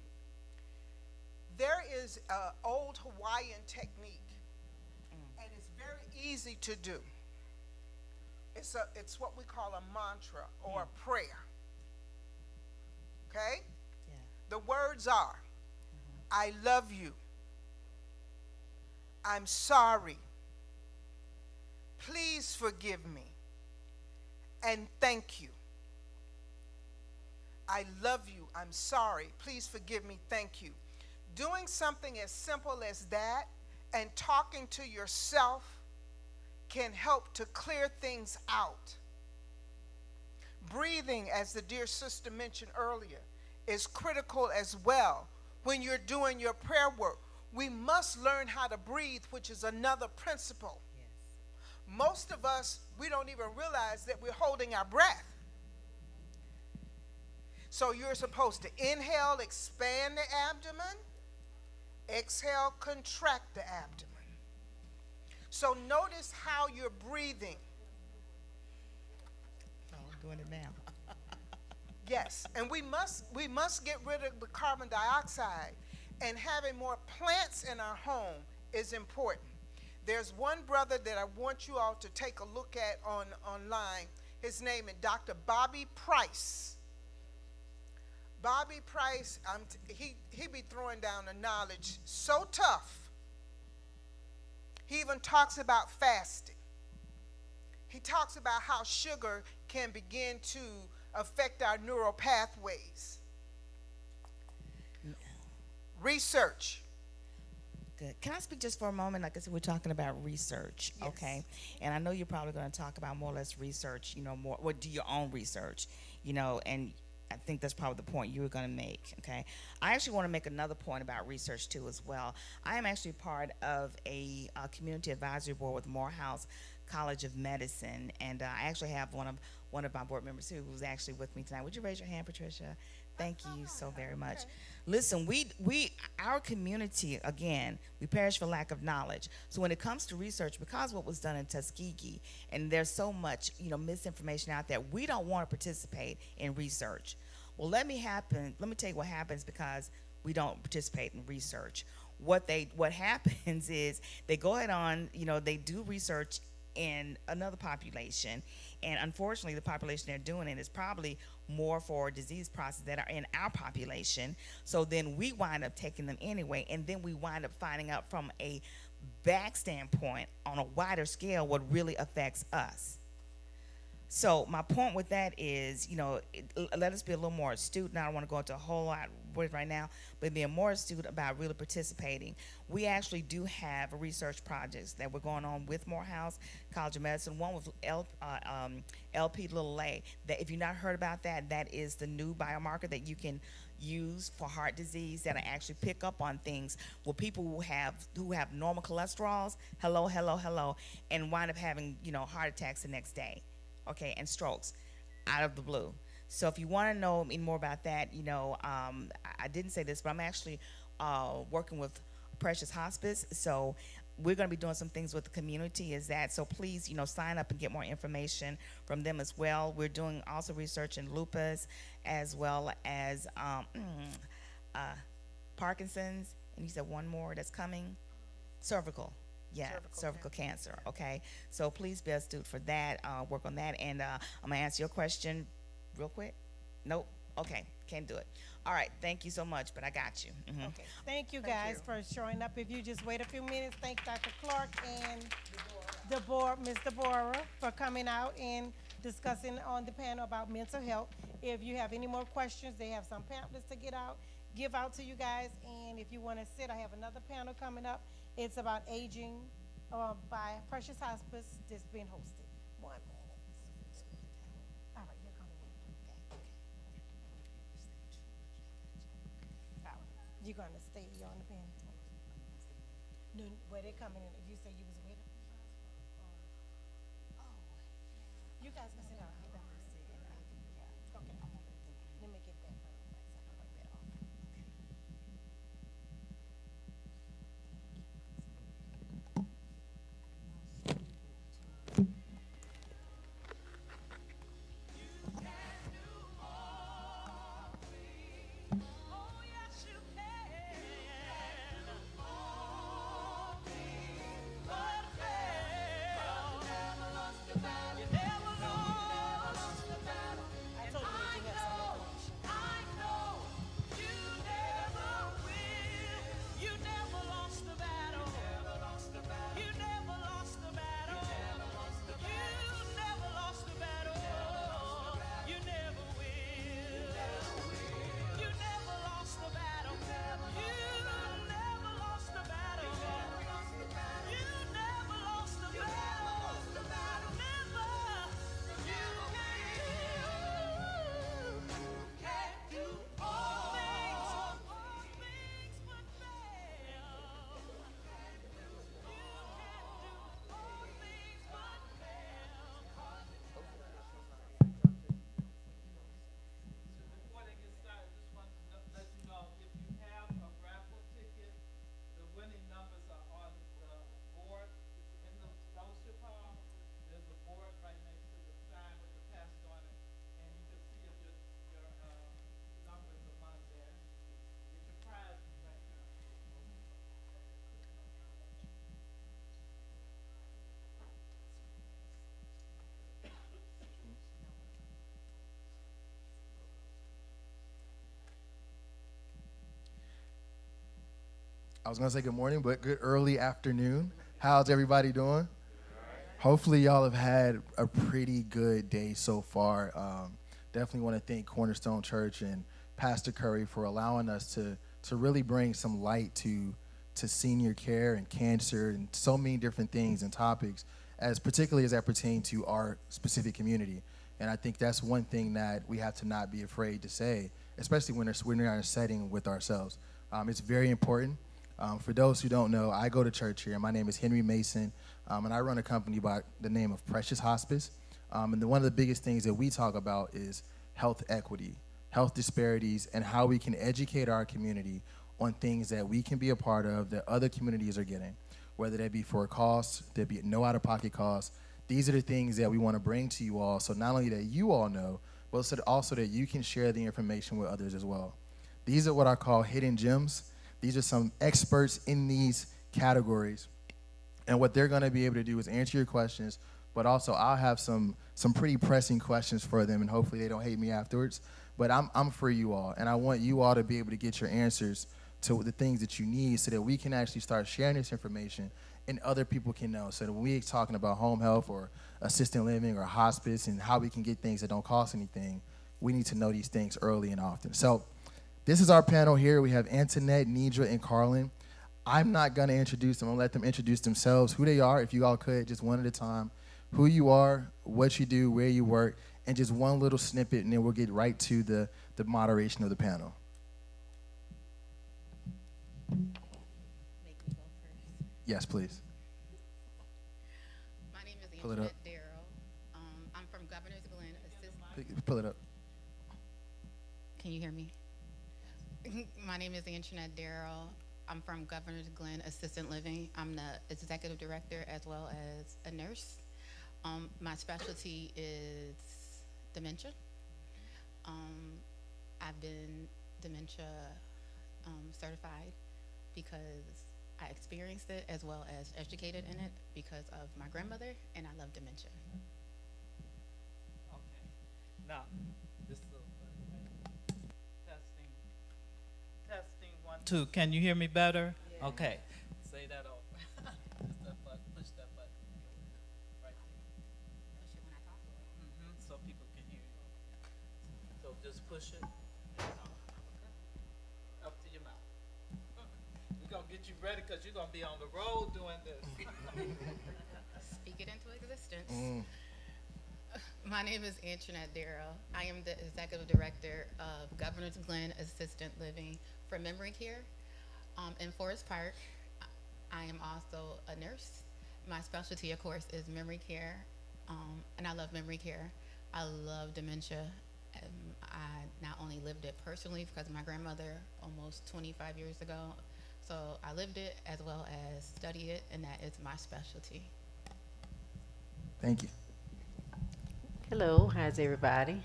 There is an old Hawaiian technique, and it's very easy to do. It's what we call a mantra or a prayer. Okay? Yeah. The words are, I love you. I'm sorry. Please forgive me. And thank you. I love you. I'm sorry. Please forgive me. Thank you. Doing something as simple as that and talking to yourself can help to clear things out. Breathing, as the dear sister mentioned earlier, is critical as well when you're doing your prayer work. We must learn how to breathe, which is another principle. Yes. Most of us, we don't even realize that we're holding our breath. So you're supposed to inhale, expand the abdomen. Exhale, contract the abdomen. So notice how you're breathing. Oh, I'm doing it now. Yes, and we must get rid of the carbon dioxide, and having more plants in our home is important. There's one brother that I want you all to take a look at online. His name is Dr. Bobby Price. Bobby Price, he be throwing down the knowledge so tough. He even talks about fasting. He talks about how sugar can begin to affect our neural pathways. Research. Good. Can I speak just for a moment? Like I said, we're talking about research, Yes. okay? And I know you're probably going to talk about more or less research, more, or do your own research, and I think that's probably the point you were going to make, okay? I actually want to make another point about research, too, as well. I am actually part of a community advisory board with Morehouse College of Medicine, and I actually have one of my board members, who was actually with me tonight. Would you raise your hand, Patricia? Thank you so very much. Okay. Listen, our community, again, we perish for lack of knowledge. So when it comes to research, because what was done in Tuskegee, and there's so much, misinformation out there, we don't want to participate in research. Well, let me tell you what happens because we don't participate in research. What happens is they go ahead on, they do research in another population, and unfortunately the population they're doing it is probably more for disease processes that are in our population. So then we wind up taking them anyway, and then we wind up finding out from a back standpoint on a wider scale what really affects us. So my point with that is, let us be a little more astute. Now I don't want to go into a whole lot with right now, but being more astute about really participating. We actually do have research projects that we're going on with Morehouse College of Medicine. One with LP(a). That, if you've not heard about that, that is the new biomarker that you can use for heart disease that actually pick up on things with people who have normal cholesterols, and wind up having heart attacks the next day. Okay, and strokes out of the blue. So if you want to know more about that, I didn't say this, but I'm actually working with Precious Hospice. So we're going to be doing some things with the community is that, so please, sign up and get more information from them as well. We're doing also research in lupus as well as Parkinson's, and you said one more that's coming, cervical. Yeah, cervical cancer. Okay, so please be astute for that. Work on that, and I'm gonna answer your question real quick. Nope. Okay, can't do it. All right, thank you so much, but I got you. Okay, thank you guys for showing up. If you just wait a few minutes, thank Dr. Clark and Ms. Deborah for coming out and discussing on the panel about mental health. If you have any more questions, they have some pamphlets to give out to you guys. And if you want to sit, I have another panel coming up. It's about aging by Precious Hospice that's being hosted. 1 minute. All right, you're coming in. All right. You're going to stay here on the panel? No, where they coming in? You say you was with them? You guys can sit down. You guys can sit down. Okay. Let me get that. Right there off. Before they get started, just want to let you know, if you have a raffle ticket, the winning numbers are on the board in the fellowship hall. There's a board right next to the sign with the pastor on it, and you can see if your numbers among there. Get your prize right now. I was gonna say good morning, but good early afternoon. How's everybody doing? Hopefully y'all have had a pretty good day so far. Definitely want to thank Cornerstone Church and Pastor Curry for allowing us to really bring some light to senior care and cancer and so many different things and topics, particularly as that pertain to our specific community. And I think that's one thing that we have to not be afraid to say, especially when we're in a setting with ourselves. It's very important. For those who don't know, I go to church here. My name is Henry Mason, and I run a company by the name of Precious Hospice. And one of the biggest things that we talk about is health equity, health disparities, and how we can educate our community on things that we can be a part of that other communities are getting, whether that be for a cost, there be no out-of-pocket costs. These are the things that we want to bring to you all, so not only that you all know, but also that you can share the information with others as well. These are what I call hidden gems. These are some experts in these categories. And what they're going to be able to do is answer your questions, but also I'll have some pretty pressing questions for them, and hopefully they don't hate me afterwards. But I'm for you all, and I want you all to be able to get your answers to the things that you need so that we can actually start sharing this information and other people can know. So that when we're talking about home health or assisted living or hospice and how we can get things that don't cost anything, we need to know these things early and often. So this is our panel here. We have Antoinette, Nidra, and Carlin. I'm not going to introduce them. I'll let them introduce themselves, who they are, if you all could, just one at a time, who you are, what you do, where you work, and just one little snippet, and then we'll get right to the moderation of the panel. Make me go first. Yes, please. My name is Pull it up. Antoinette Darrell. I'm from Governor's Glen. Pull it up. Can you hear me? My name is Antoinette Darrell. I'm from Governor's Glen Assistant Living. I'm the executive director as well as a nurse. My specialty is dementia. I've been dementia certified because I experienced it as well as educated in it because of my grandmother, and I love dementia. Okay. Now, this is testing. Testing 1, 2. Can you hear me better? Yeah. Okay. Say that over. Push that button. Push that button. Right there. Push it when I talk. So people can hear you. So just push it up to your mouth. We're gonna get you ready because you're gonna be on the road doing this. Speak it into existence. My name is Antoinette Darrow. I am the executive director of Governor's Glen Assistant Living for Memory Care in Forest Park. I am also a nurse. My specialty, of course, is memory care, and I love memory care. I love dementia. I not only lived it personally because of my grandmother almost 25 years ago, so I lived it as well as studied it, and that is my specialty. Thank you. Hello, how's everybody?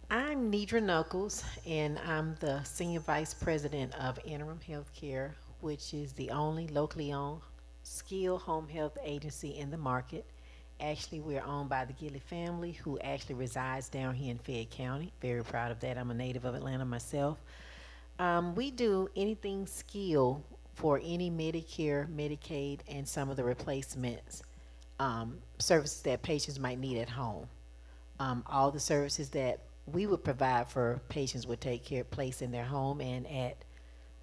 I'm Nidra Knuckles, and I'm the Senior Vice President of Interim Healthcare, which is the only locally owned skilled home health agency in the market. Actually, we're owned by the Gilley family, who actually resides down here in Fayette County. Very proud of that. I'm a native of Atlanta myself. We do anything skilled for any Medicare, Medicaid, and some of the replacements services that patients might need at home. All the services that we would provide for patients would take place in their home and at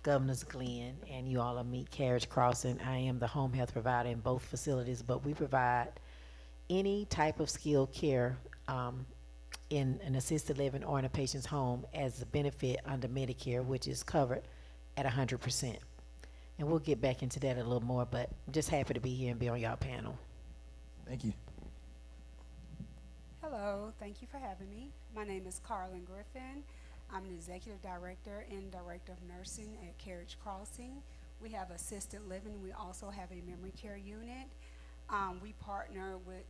Governor's Glen, and you all will meet Carriage Crossing. I am the home health provider in both facilities, but we provide any type of skilled care in an assisted living or in a patient's home as a benefit under Medicare, which is covered at 100%. And we'll get back into that a little more, but I'm just happy to be here and be on y'all panel. Thank you. Hello, thank you for having me. My name is Carlin Griffin. I'm an executive director and director of nursing at Carriage Crossing. We have assisted living. We also have a memory care unit. We partner with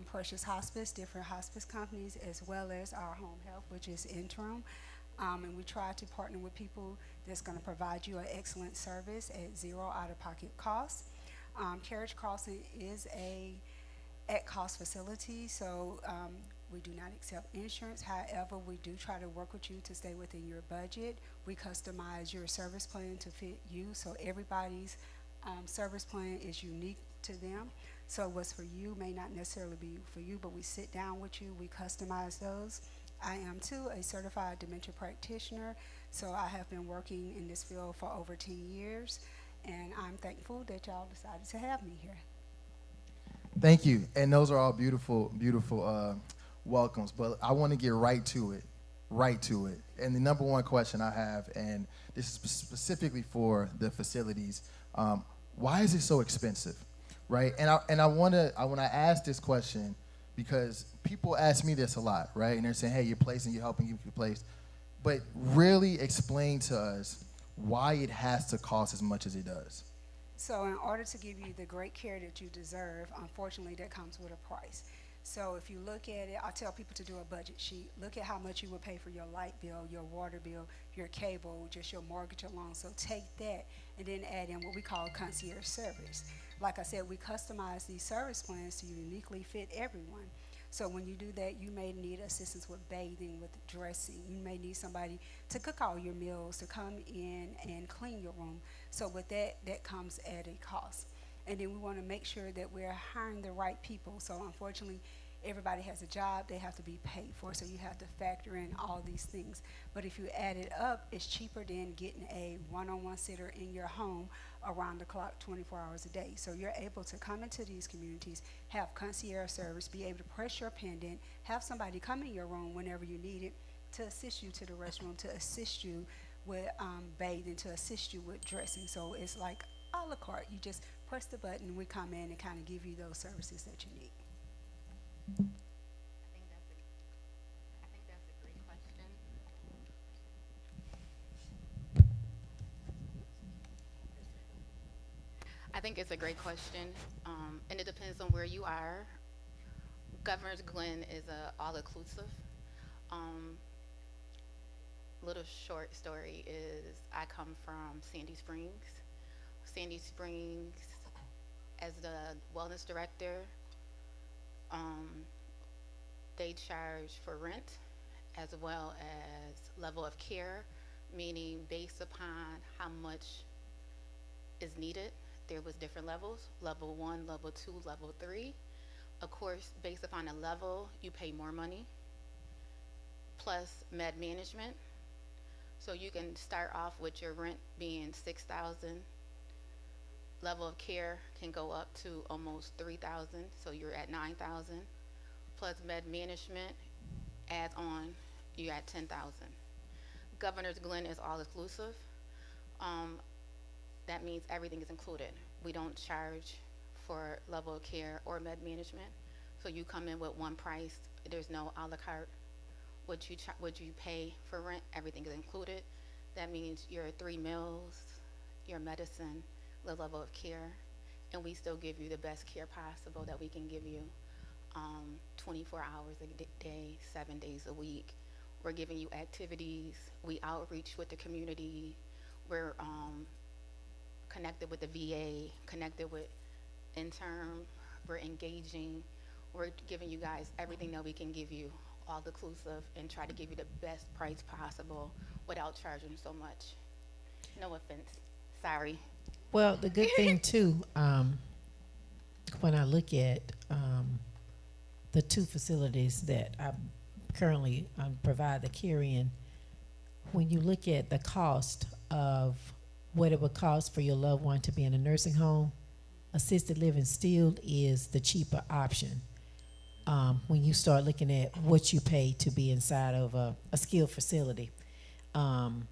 Precious Hospice, different hospice companies, as well as our home health, which is Interim. And we try to partner with people that's going to provide you an excellent service at zero out-of-pocket costs. Carriage Crossing is a at-cost facility, so we do not accept insurance. However, we do try to work with you to stay within your budget. We customize your service plan to fit you, so everybody's service plan is unique to them. So what's for you may not necessarily be for you, but we sit down with you, we customize those. I am too a certified dementia practitioner, so I have been working in this field for over 10 years, and I'm thankful that y'all decided to have me here. Thank you. And those are all beautiful, beautiful welcomes. But I want to get right to it. And the number one question I have, and this is specifically for the facilities, why is it so expensive, right? And I want to ask this question because people ask me this a lot, right? And they're saying, hey, you're placing, you're helping you place. But really explain to us why it has to cost as much as it does. So in order to give you the great care that you deserve, unfortunately, that comes with a price. So if you look at it, I tell people to do a budget sheet. Look at how much you would pay for your light bill, your water bill, your cable, just your mortgage alone. So take that and then add in what we call concierge service. Like I said, we customize these service plans to uniquely fit everyone. So when you do that, you may need assistance with bathing, with dressing. You may need somebody to cook all your meals, to come in and clean your room. So with that, that comes at a cost. And then we want to make sure that we're hiring the right people. So unfortunately, everybody has a job, they have to be paid for, so you have to factor in all these things. But if you add it up, it's cheaper than getting a one-on-one sitter in your home around the clock 24 hours a day. So you're able to come into these communities, have concierge service, be able to press your pendant, have somebody come in your room whenever you need it to assist you to the restroom, to assist you with bathing, to assist you with dressing. So it's like a la carte. You just press the button, we come in and kind of give you those services that you need. I think that's a great question. I think it's a great question, and it depends on where you are. Governor's Glen is a all-inclusive. Little short story is I come from Sandy Springs. Sandy Springs, as the wellness director, they charge for rent as well as level of care, meaning based upon how much is needed. There was different levels, level 1, level 2, level 3. Of course, based upon the level, you pay more money, plus med management. So you can start off with your rent being $6,000. Level of care can go up to almost $3,000, so you're at $9,000. Plus med management, adds on, you're at $10,000. Governor's Glen is all inclusive. That means everything is included. We don't charge for level of care or med management. So you come in with one price. There's no a la carte. What you pay for rent, everything is included. That means your 3 meals, your medicine, the level of care, and we still give you the best care possible that we can give you. 24 hours a day, 7 days a week. We're giving you activities. We outreach with the community. We're connected with the VA, connected with intern. We're engaging. We're giving you guys everything that we can give you, all inclusive, and try to give you the best price possible without charging so much. No offense. Sorry. Well, the good thing too, when I look at the 2 facilities that I currently provide the care in, when you look at the cost of what it would cost for your loved one to be in a nursing home, assisted living still is the cheaper option. When you start looking at what you pay to be inside of a skilled facility. And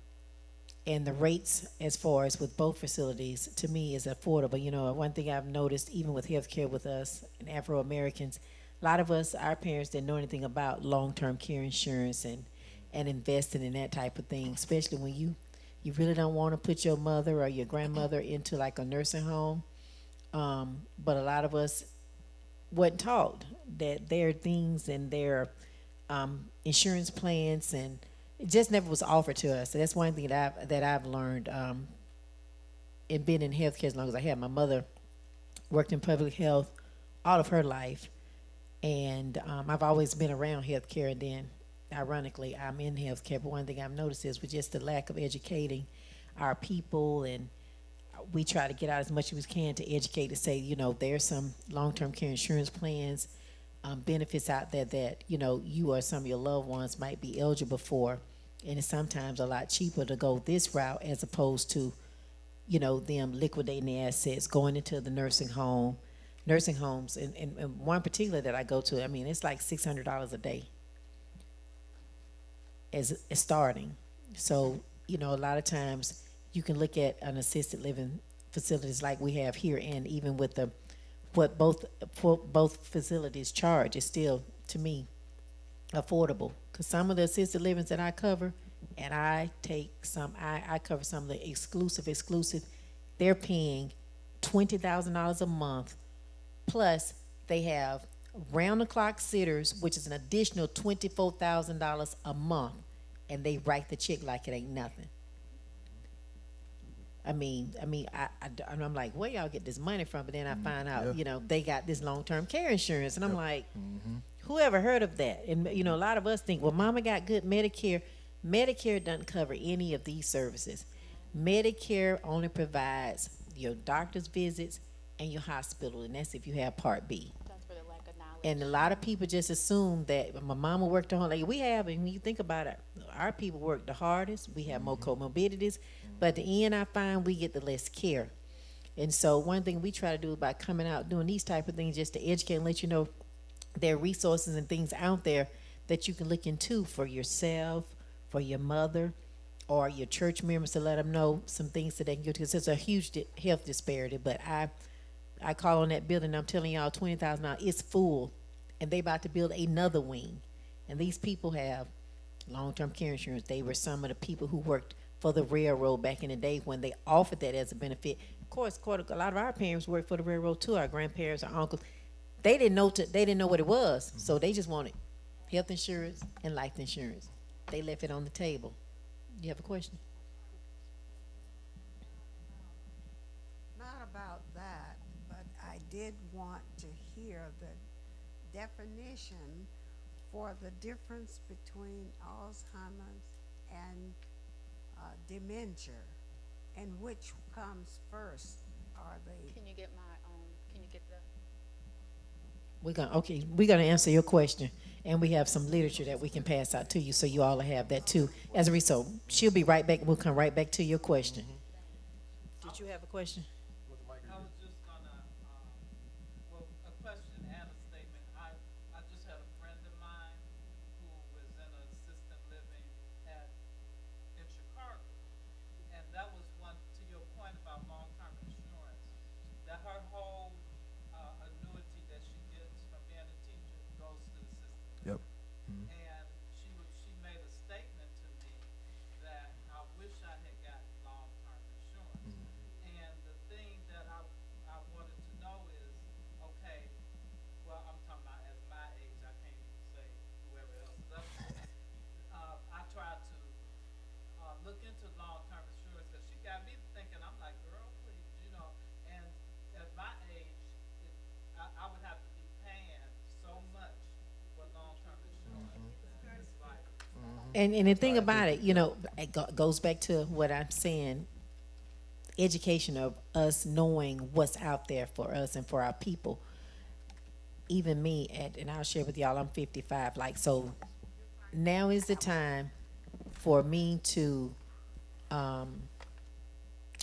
the rates as far as with both facilities, to me, is affordable. You know, one thing I've noticed, even with healthcare with us and Afro-Americans, a lot of us, our parents didn't know anything about long-term care insurance and investing in that type of thing, especially when you really don't want to put your mother or your grandmother into like a nursing home. But a lot of us wasn't taught that there are things in their insurance plans, and it just never was offered to us. So that's one thing that I've learned and been in healthcare as long as I have. My mother worked in public health all of her life, and I've always been around healthcare, and then ironically I'm in healthcare. But one thing I've noticed is with just the lack of educating our people, and we try to get out as much as we can to educate, to say, you know, there's some long-term care insurance plans, benefits out there that, you know, you or some of your loved ones might be eligible for, and it's sometimes a lot cheaper to go this route as opposed to, you know, them liquidating the assets, going into the nursing homes, and one particular that I go to, I mean, it's like $600 a day as starting. So, you know, a lot of times you can look at an assisted living facilities like we have here, and even with what both facilities charge, is still, to me, affordable. Because some of the assisted livings that I cover, and I cover some of the exclusive, they're paying $20,000 a month, plus they have round-the-clock sitters, which is an additional $24,000 a month, and they write the check like it ain't nothing. I'm like, where y'all get this money from? But then I find out, you know, they got this long-term care insurance, and I'm like, who ever heard of that? And you know, a lot of us think, well, Mama got good Medicare. Medicare doesn't cover any of these services. Medicare only provides your doctor's visits and your hospital, and that's if you have Part B. That's for the lack of knowledge. And a lot of people just assume that my mama worked hard. Like we have, and when you think about it, our people work the hardest. We have more comorbidities, but at the end, I find we get the less care. And so one thing we try to do by coming out doing these type of things, just to educate and let you know there are resources and things out there that you can look into for yourself, for your mother, or your church members, to let them know some things that they can do, because there's a huge health disparity. But I call on that building, I'm telling y'all, $20,000, it's full, and they about to build another wing. And these people have long-term care insurance. They were some of the people who worked for the railroad back in the day when they offered that as a benefit. Of course, a lot of our parents worked for the railroad too. Our grandparents, our uncles, they didn't know what it was, so they just wanted health insurance and life insurance. They left it on the table. You have a question? Not about that, but I did want to hear the definition for the difference between Alzheimer's and dementia, and which comes first. Are they? Can you get can you get the? We're gonna answer your question, and we have some literature that we can pass out to you, so you all have that too. As a result, she'll be right back. We'll come right back to your question. Did you have a question? I was just gonna, well, a question and a statement. I just had a friend of mine who was in assisted living in Chicago, and that was one, to your point about long-term insurance, that her whole annuity that she gets from being a teacher goes to the system. Yep. And she made a statement to me that I wish I had gotten long-term insurance. And the thing that I wanted to know is, okay, well, I'm talking about at my age, I can't even say whoever else is up there. I tried to look into long-term insurance because she got me thinking, I'm like, girl, please, and at my age, I would have to be paying so much for long-term insurance. It's like, And the thing about it, it goes back to what I'm saying. Education of us knowing what's out there for us and for our people. Even me, and I'll share with y'all, I'm 55. So now is the time for me to, I'm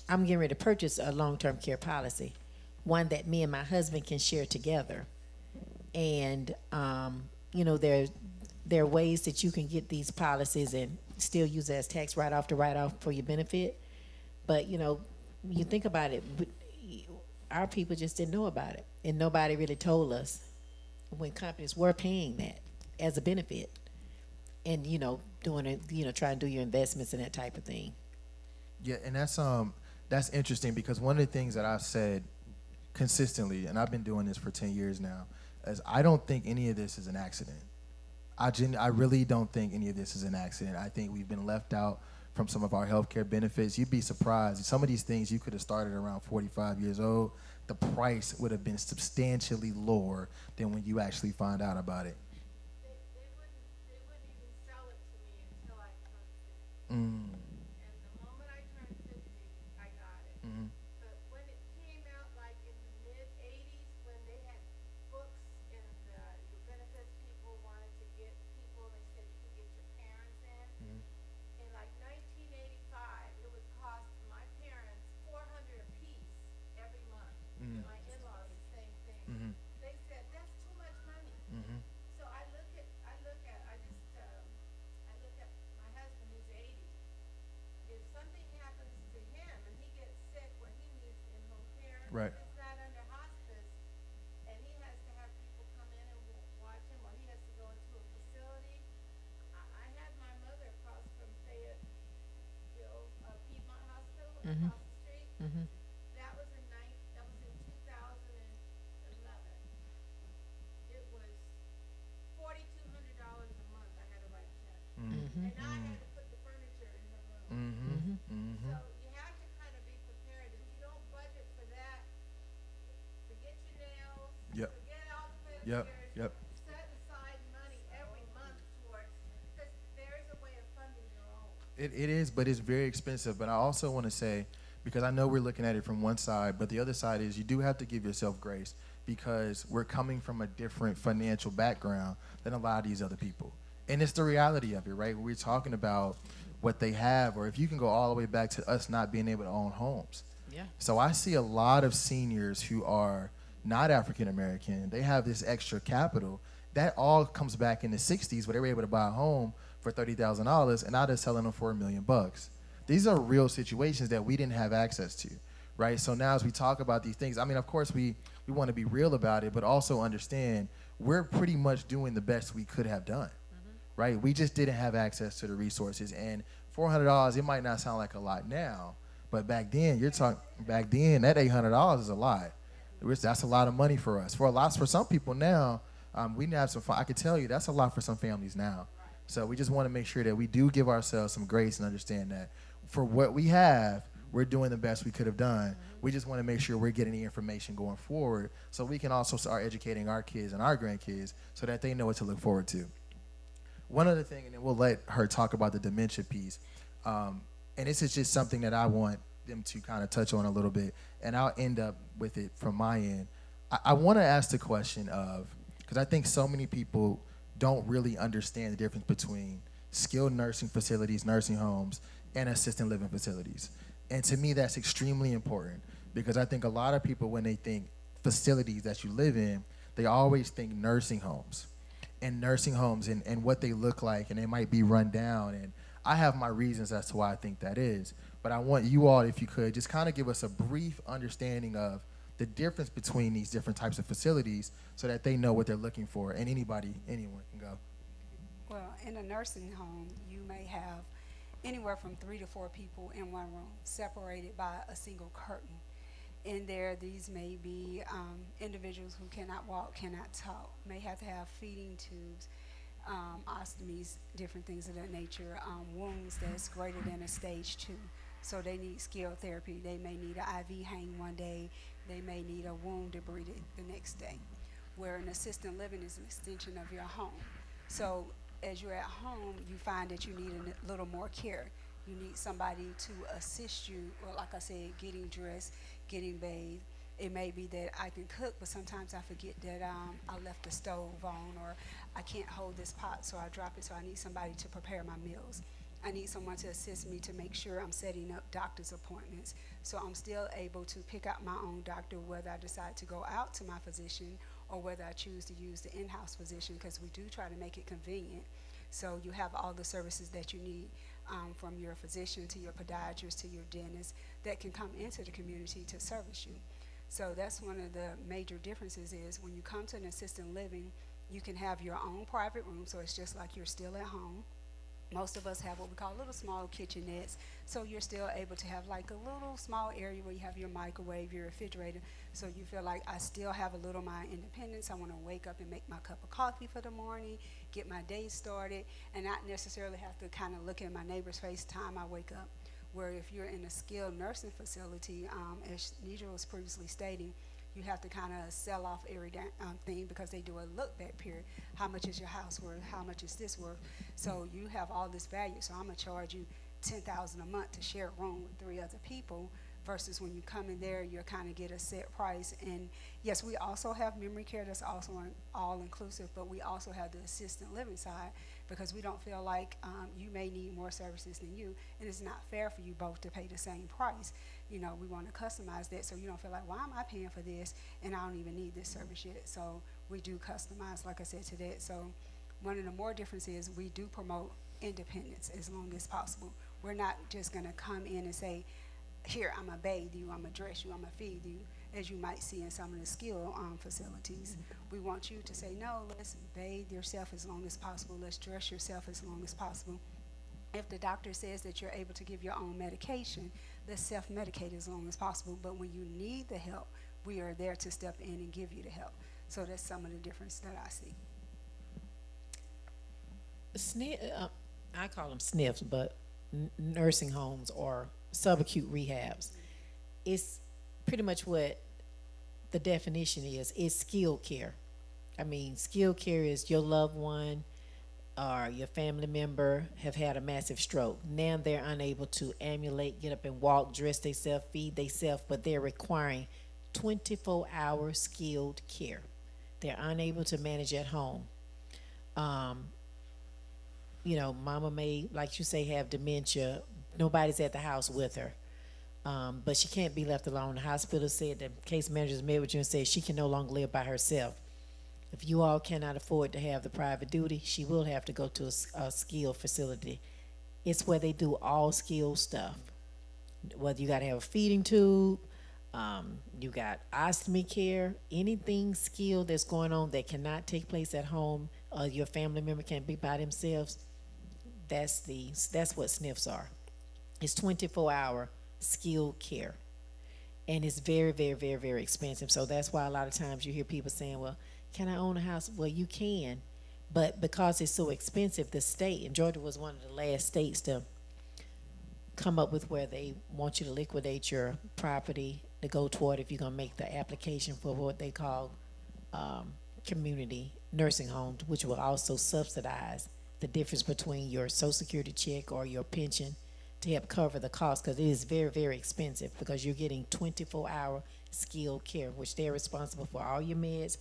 getting ready to purchase a long-term care policy, one that me and my husband can share together. And, there are ways that you can get these policies and still use it as tax write-off to write off for your benefit. But, you think about it, our people just didn't know about it. And nobody really told us when companies were paying that as a benefit. And, doing it, trying to do your investments and that type of thing. Yeah, and that's interesting because one of the things that I've said consistently, and I've been doing this for 10 years now, is I don't think any of this is an accident. I really don't think any of this is an accident. I think we've been left out from some of our healthcare benefits. You'd be surprised. Some of these things you could have started around 45 years old. The price would have been substantially lower than when you actually find out about it. They wouldn't even sell it to me until I turned 50. Mm. And the moment I turned 50, I got it. Mm-hmm. But when it came out, like in the mid-'80s, when they had books and your benefits people wanted to get people, they said you could get your parents in. In like 1985, it would cost my parents $400 apiece every month. And my in-laws, the same thing. They said that's too much money. So I look at my husband who's 80. If something happens to him and he gets sick where he needs in-home care, Right. it's not under hospice, and he has to have people come in and watch him, or he has to go into a facility. I had my mother across from Fayetteville, Piedmont Hospital, across the street. That was in 2011. It was $4,200 a month. I had to write a check, and I had to put the furniture in her room. So you have to kind of be prepared. If you don't budget for that, forget your nails. Yep. Forget all the Yep. pedicures. Yep. Set aside money every month towards, because there is a way of funding your own. It is, but it's very expensive. But I also want to say, because I know we're looking at it from one side, but the other side is you do have to give yourself grace because we're coming from a different financial background than a lot of these other people. And it's the reality of it, right? We're talking about what they have, or if you can go all the way back to us not being able to own homes. Yeah. So I see a lot of seniors who are not African American. They have this extra capital. That all comes back in the 60s where they were able to buy a home for $30,000 and now they're selling them for $1 million. These are real situations that we didn't have access to, right? So now as we talk about these things, I mean, of course, we want to be real about it, but also understand we're pretty much doing the best we could have done, right? We just didn't have access to the resources. And $400, it might not sound like a lot now, but back then, that $800 is a lot. That's a lot of money for us. For some people now, we have some fun. I can tell you that's a lot for some families now. So we just want to make sure that we do give ourselves some grace and understand that for what we have, we're doing the best we could have done. We just want to make sure we're getting the information going forward so we can also start educating our kids and our grandkids so that they know what to look forward to. One other thing, and then we'll let her talk about the dementia piece. And this is just something that I want them to kind of touch on a little bit, and I'll end up with it from my end. I want to ask the question of, because I think so many people don't really understand the difference between skilled nursing facilities, nursing homes, and assisted living facilities. And to me, that's extremely important because I think a lot of people, when they think facilities that you live in, they always think nursing homes and what they look like, and they might be run down. And I have my reasons as to why I think that is. But I want you all, if you could, just kind of give us a brief understanding of the difference between these different types of facilities so that they know what they're looking for. And anyone can go. Well, in a nursing home, you may have anywhere from 3 to 4 people in one room, separated by a single curtain. In there, these may be individuals who cannot walk, cannot talk, may have to have feeding tubes, ostomies, different things of that nature, wounds that's greater than a stage 2. So they need skilled therapy. They may need an IV hang one day. They may need a wound debrided the next day. Where an assisted living is an extension of your home. So as you're at home, you find that you need a little more care. You need somebody to assist you, well, like I said, getting dressed, getting bathed. It may be that I can cook, but sometimes I forget that I left the stove on, or I can't hold this pot, so I drop it, so I need somebody to prepare my meals. I need someone to assist me to make sure I'm setting up doctor's appointments. So I'm still able to pick out my own doctor, whether I decide to go out to my physician or whether I choose to use the in-house physician, because we do try to make it convenient. So you have all the services that you need, from your physician to your podiatrist to your dentist, that can come into the community to service you. So that's one of the major differences is when you come to an assisted living, you can have your own private room, so it's just like you're still at home. Most of us have what we call little small kitchenettes, so you're still able to have like a little small area where you have your microwave, your refrigerator, so you feel like I still have a little of my independence. I want to wake up and make my cup of coffee for the morning, get my day started, and not necessarily have to kind of look at my neighbor's face time I wake up. Where if you're in a skilled nursing facility, as Nidra was previously stating, you have to kind of sell off every thing because they do a look back period. How much is your house worth? How much is this worth? So you have all this value. So I'm gonna charge you $10,000 a month to share a room with 3 other people. Versus when you come in there, you kind of get a set price. And yes, we also have memory care that's also all inclusive, but we also have the assisted living side because we don't feel like you may need more services than you, and it's not fair for you both to pay the same price. You know, we want to customize that so you don't feel like, why am I paying for this and I don't even need this service yet? So we do customize, like I said, to that. So one of the more differences is we do promote independence as long as possible. We're not just going to come in and say, here, I'm going to bathe you, I'm going to dress you, I'm going to feed you, as you might see in some of the skilled facilities. We want you to say, no, let's bathe yourself as long as possible. Let's dress yourself as long as possible. If the doctor says that you're able to give your own medication, let's self-medicate as long as possible. But when you need the help, we are there to step in and give you the help. So that's some of the difference that I see. I call them SNFs, but nursing homes or subacute rehabs. It's pretty much what the definition is. It's skilled care. I mean, skilled care is your loved one or your family member have had a massive stroke. Now they're unable to ambulate, get up and walk, dress themselves, feed themselves, but they're requiring 24-hour skilled care. They're unable to manage at home. You know, mama may, like you say, have dementia. Nobody's at the house with her. But she can't be left alone. The hospital said, the case managers met with you and said she can no longer live by herself. If you all cannot afford to have the private duty, she will have to go to a skilled facility. It's where they do all skilled stuff. Whether you got to have a feeding tube, you got ostomy care, anything skilled that's going on that cannot take place at home, or your family member can't be by themselves, That's what SNFs are. It's 24-hour skilled care. And it's very, very, very, very expensive. So that's why a lot of times you hear people saying, well, can I own a house? Well, you can. But because it's so expensive, the state, and Georgia was one of the last states to come up with where they want you to liquidate your property to go toward if you're going to make the application for what they call community nursing homes, which will also subsidize the difference between your Social Security check or your pension to help cover the cost, because it is very, very expensive, because you're getting 24-hour skilled care, which they're responsible for all your meds,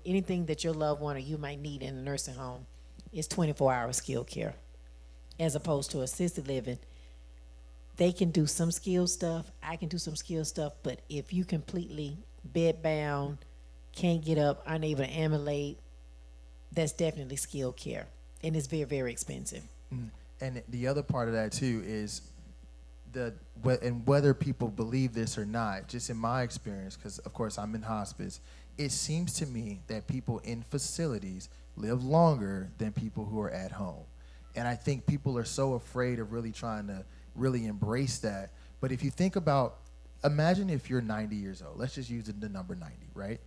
anything that your loved one or you might need in a nursing home is 24-hour skilled care. As opposed to assisted living, they can do some skilled stuff, I can do some skilled stuff, but if you completely bedbound, can't get up, unable to ambulate, that's definitely skilled care, and it's very, very expensive. And the other part of that too is and whether people believe this or not, just in my experience, because of course I'm in hospice, it seems to me that people in facilities live longer than people who are at home. And I think people are so afraid of really trying to really embrace that. But if you think about, imagine if you're 90 years old, let's just use the number 90, right?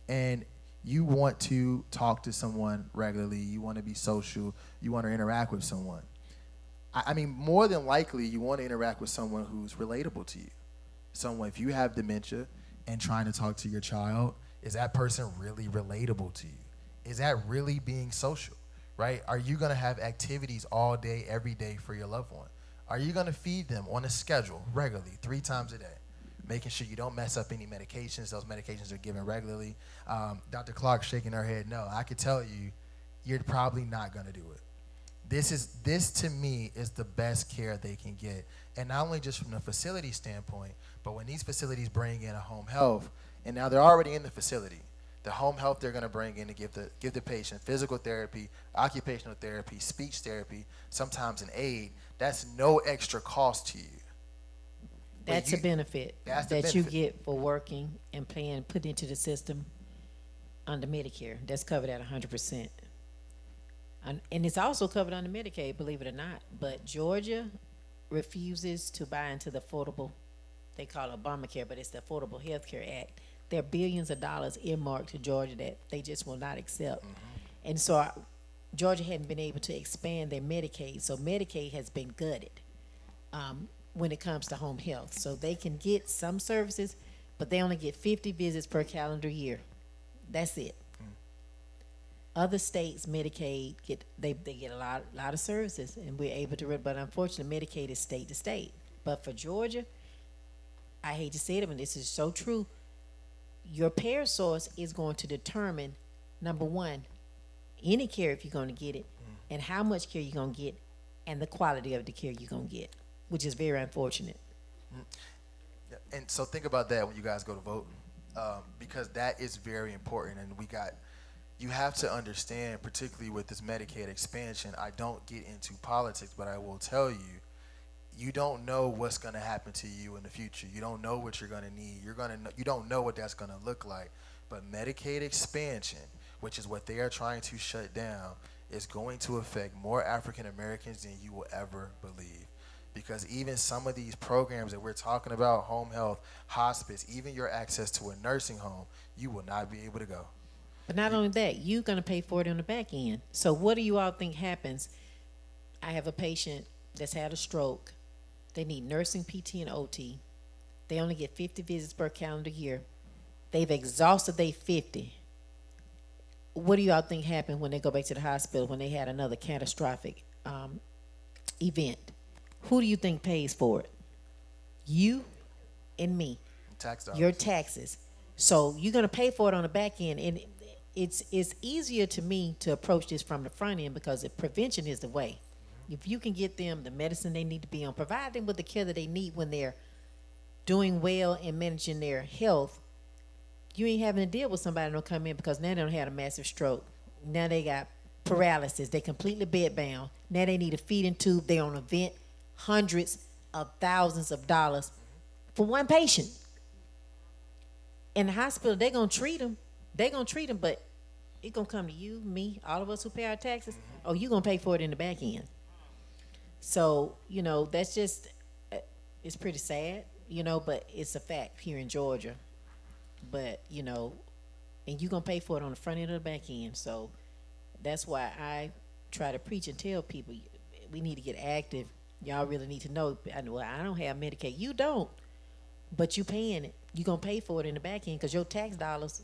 And you want to talk to someone regularly, you want to be social, you want to interact with someone. I mean, more than likely, you want to interact with someone who's relatable to you. Someone, if you have dementia and trying to talk to your child, is that person really relatable to you? Is that really being social, right? Are you going to have activities all day, every day for your loved one? Are you going to feed them on a schedule regularly, 3 times a day? Making sure you don't mess up any medications. Those medications are given regularly. Dr. Clark shaking her head, no, I could tell you, you're probably not going to do it. This to me is the best care they can get. And not only just from the facility standpoint, but when these facilities bring in a home health, and now they're already in the facility, the home health they're going to bring in to give the patient physical therapy, occupational therapy, speech therapy, sometimes an aid, that's no extra cost to you. That's a benefit that you get for working and paying, put into the system under Medicare. That's covered at 100%. And it's also covered under Medicaid, believe it or not. But Georgia refuses to buy into the affordable, they call it Obamacare, but it's the Affordable Health Care Act. There are billions of dollars earmarked to Georgia that they just will not accept. And so Georgia hadn't been able to expand their Medicaid. So Medicaid has been gutted when it comes to home health. So they can get some services, but they only get 50 visits per calendar year. That's it. Other states, Medicaid, they get a lot of services, and we're able to, but unfortunately, Medicaid is state to state. But for Georgia, I hate to say it, but this is so true, your payer source is going to determine, number one, any care if you're going to get it, and how much care you're going to get, and the quality of the care you're going to get, which is very unfortunate. And so think about that when you guys go to vote, because that is very important. And you have to understand, particularly with this Medicaid expansion, I don't get into politics, but I will tell you, you don't know what's going to happen to you in the future. You don't know what you're going to need. You don't know what that's going to look like. But Medicaid expansion, which is what they are trying to shut down, is going to affect more African Americans than you will ever believe. Because even some of these programs that we're talking about, home health, hospice, even your access to a nursing home, you will not be able to go. But not only that, you're going to pay for it on the back end. So what do you all think happens? I have a patient that's had a stroke. They need nursing, PT, and OT. They only get 50 visits per calendar year. They've exhausted their 50. What do you all think happened when they go back to the hospital when they had another catastrophic event? Who do you think pays for it? You and me. Tax dollars. Your taxes. So you're going to pay for it on the back end. And it's easier to me to approach this from the front end because the prevention is the way. If you can get them the medicine they need to be on, provide them with the care that they need when they're doing well and managing their health, you ain't having to deal with somebody that'll come in because now they don't have a massive stroke. Now they got paralysis. They completely bedbound. Now they need a feeding tube. They're on a vent. Hundreds of thousands of dollars for one patient. In the hospital, they're going to treat them. They're going to treat them, but it's going to come to you, me, all of us who pay our taxes. Oh, you're going to pay for it in the back end. So, that's just, it's pretty sad, but it's a fact here in Georgia. But, and you're going to pay for it on the front end or the back end. So that's why I try to preach and tell people we need to get active. Y'all really need to know. Well, I don't have Medicaid. You don't, but you paying it. You're going to pay for it in the back end because your tax dollars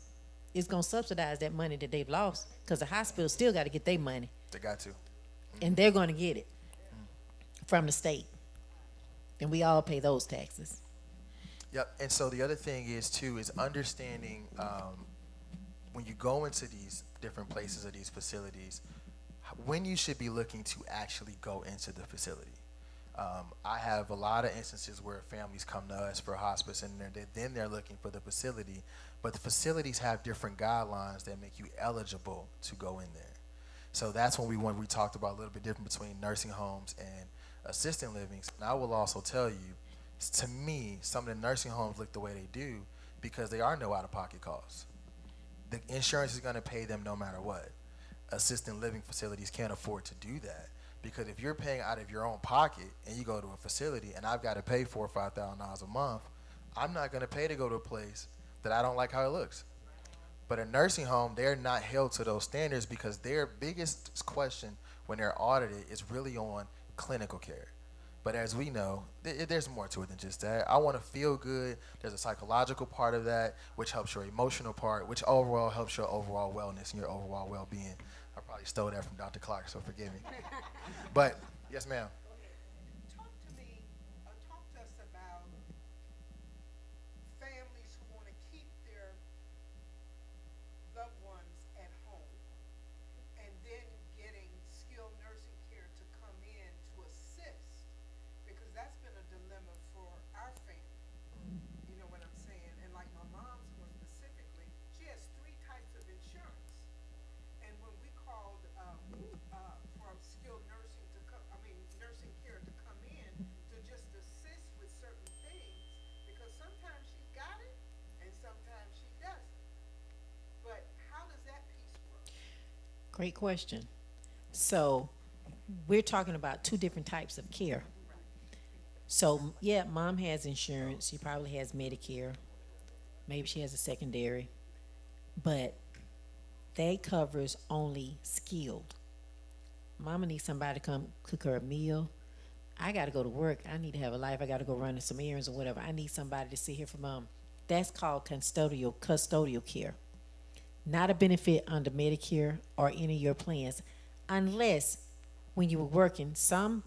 is going to subsidize that money that they've lost because the hospital still got to get their money. They got to. And they're going to get it from the state. And we all pay those taxes. Yep. And so the other thing is too is understanding when you go into these different places or these facilities, when you should be looking to actually go into the facility. I have a lot of instances where families come to us for hospice and then they're looking for the facility, but the facilities have different guidelines that make you eligible to go in there. So that's when we talked about a little bit different between nursing homes and assisted livings. And I will also tell you, to me, some of the nursing homes look the way they do because there are no out-of-pocket costs. The insurance is going to pay them no matter what. Assisted living facilities can't afford to do that because if you're paying out of your own pocket and you go to a facility and I've got to pay $4,000 or $5,000 a month, I'm not going to pay to go to a place that I don't like how it looks. But a nursing home, they're not held to those standards because their biggest question when they're audited is really on clinical care. But as we know, there's more to it than just that. I want to feel good. There's a psychological part of that, which helps your emotional part, which overall helps your overall wellness and your overall well-being. I probably stole that from Dr. Clark, so forgive me. But, yes, ma'am. Talk to me, talk to us about families who want to keep their loved ones at home and then getting skilled nursing care to come in to assist, because that's been a dilemma for our family. You know what I'm saying? And like my mom's more specifically, she has 3 types of insurance. And when we called for skilled nursing to come, nursing care to come in to just assist with certain things, because sometimes she's got it and sometimes she doesn't. But how does that piece work? Great question. So we're talking about 2 different types of care. So, yeah, mom has insurance. She probably has Medicare. Maybe she has a secondary. But that covers only skilled. Mama needs somebody to come cook her a meal. I got to go to work. I need to have a life. I got to go run some errands or whatever. I need somebody to sit here for mom. That's called custodial care. Not a benefit under Medicare or any of your plans, unless when you were working, some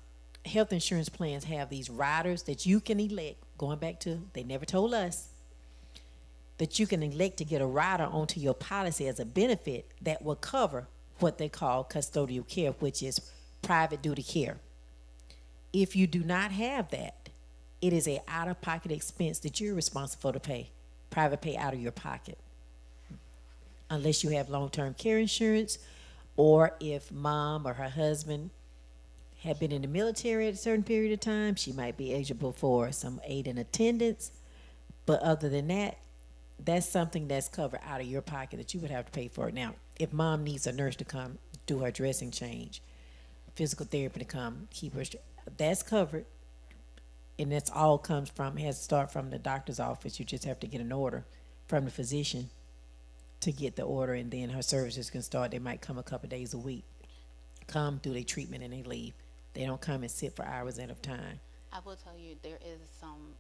health insurance plans have these riders that you can elect, going back to, they never told us, that you can elect to get a rider onto your policy as a benefit that will cover what they call custodial care, which is private duty care. If you do not have that, it is a out-of-pocket expense that you're responsible to pay, private pay out of your pocket. Unless you have long-term care insurance, or if mom or her husband have been in the military at a certain period of time, she might be eligible for some aid and attendance. But other than that, that's something that's covered out of your pocket that you would have to pay for. Now, if mom needs a nurse to come do her dressing change, physical therapy to come keep her, that's covered. And that's all has to start from the doctor's office. You just have to get an order from the physician to get the order, and then her services can start. They might come a couple days a week, come do their treatment and they leave. They don't come and sit for hours at a time. I will tell you, there is some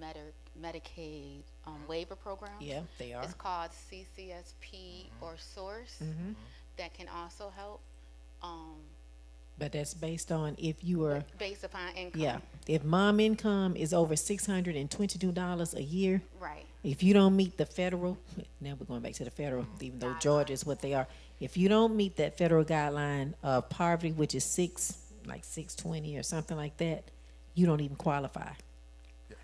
Medicaid waiver programs. Yeah, they are. It's called CCSP or Source that can also help. But that's based on if you are based upon income. Yeah, if mom income is over $622 a year. Right. If you don't meet the federal, now we're going back to the federal, even though Georgia is what they are. If you don't meet that federal guideline of poverty, which is 620 or something like that, you don't even qualify. Yeah.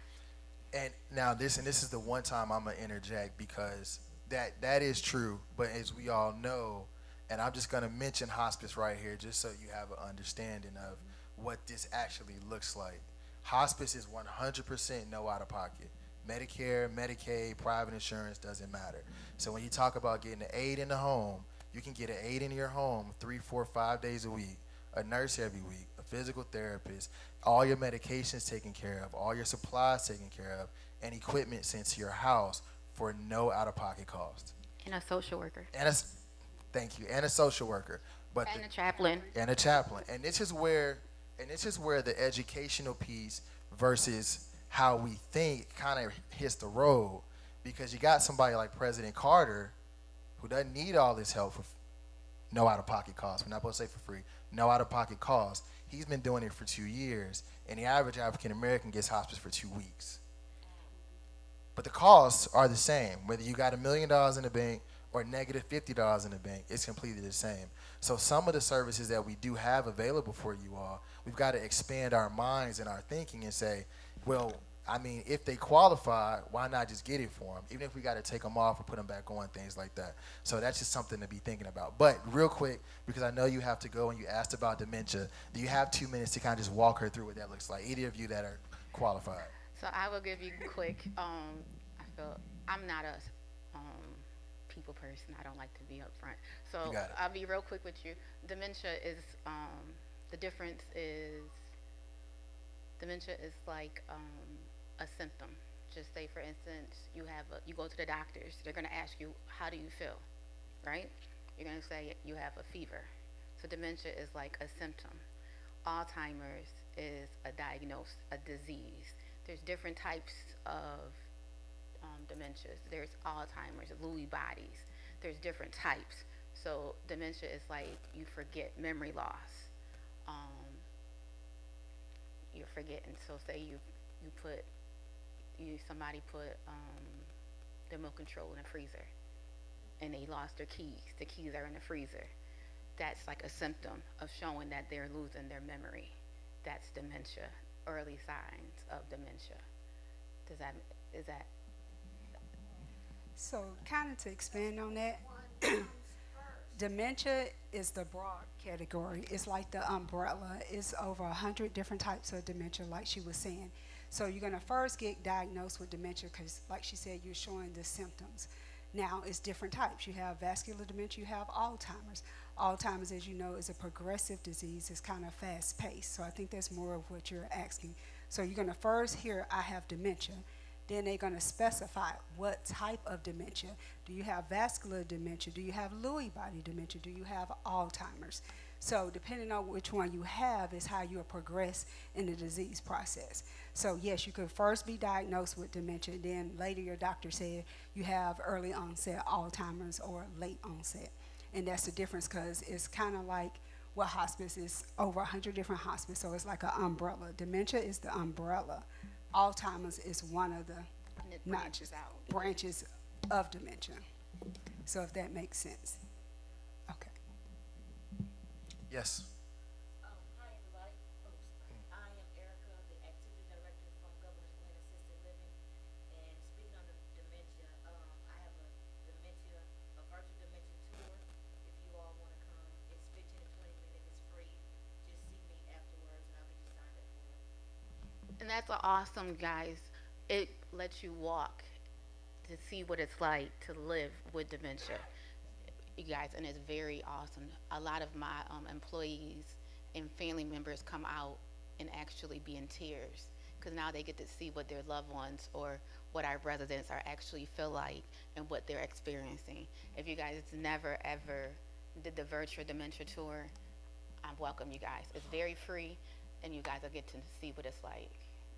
And now this is the one time I'm gonna interject, because that is true. But as we all know, and I'm just gonna mention hospice right here, just so you have an understanding of what this actually looks like. Hospice is 100% no out of pocket. Medicare, Medicaid, private insurance, doesn't matter. So when you talk about getting an aide in the home, you can get an aide in your home 3, 4, 5 days a week, a nurse every week, a physical therapist, all your medications taken care of, all your supplies taken care of, and equipment sent to your house for no out-of-pocket cost. And a social worker. Thank you, and a social worker. But And a chaplain. And a chaplain. And this is where the educational piece versus how we think kind of hits the road, because you got somebody like President Carter who doesn't need all this help for no out-of-pocket costs. We're not supposed to say for free. No out-of-pocket costs. He's been doing it for 2 years, and the average African-American gets hospice for 2 weeks. But the costs are the same. Whether you got $1 million in the bank or negative $50 in the bank, it's completely the same. So some of the services that we do have available for you all, we've got to expand our minds and our thinking and say, well, I mean, if they qualify, why not just get it for them? Even if we got to take them off or put them back on, things like that. So that's just something to be thinking about. But real quick, because I know you have to go and you asked about dementia, do you have 2 minutes to kind of just walk her through what that looks like? Either of you that are qualified. So I will give you quick. I feel I'm not a people person. I don't like to be up front. So I'll be real quick with you. Dementia is the difference is dementia is like a symptom. Just say, for instance, you go to the doctors. They're going to ask you, how do you feel, right? You're going to say you have a fever. So dementia is like a symptom. Alzheimer's is a disease. There's different types of dementias. There's Alzheimer's, Lewy bodies. There's different types. So dementia is like you forget, memory loss. You're forgetting. So say somebody put the remote control in a freezer and they lost their keys. The keys are in the freezer. That's like a symptom of showing that they're losing their memory. That's dementia, early signs of dementia. Is that? So kind of to expand on that, dementia is the broad category. It's like the umbrella. It's over 100 different types of dementia, like she was saying. So you're going to first get diagnosed with dementia because, like she said, you're showing the symptoms. Now, it's different types. You have vascular dementia, you have Alzheimer's. Alzheimer's, as you know, is a progressive disease. It's kind of fast-paced. So I think that's more of what you're asking. So you're going to first hear, I have dementia. Then they're going to specify what type of dementia. Do you have vascular dementia? Do you have Lewy body dementia? Do you have Alzheimer's? So depending on which one you have is how you'll progress in the disease process. So yes, you could first be diagnosed with dementia, then later your doctor said you have early onset Alzheimer's or late onset. And that's the difference because it's kind of like what hospice is, over 100 different hospice, so it's like an umbrella. Dementia is the umbrella. Alzheimer's is one of the branches of dementia. So if that makes sense. Okay. Yes. Hi, everybody. I am Erica, the activity director from Governor's Glen Assisted Living. And speaking on the dementia, I have a virtual dementia tour. If you all want to come, it's 15 to 20 minutes. It's free. Just see me afterwards, and I'll get you signed up for it. And that's awesome, guys. It lets you walk to see what it's like to live with dementia. You guys, and it's very awesome. A lot of my employees and family members come out and actually be in tears because now they get to see what their loved ones or what our residents are actually feel like and what they're experiencing. If you guys never ever did the virtual dementia tour, I welcome you guys. It's very free, and you guys will get to see what it's like.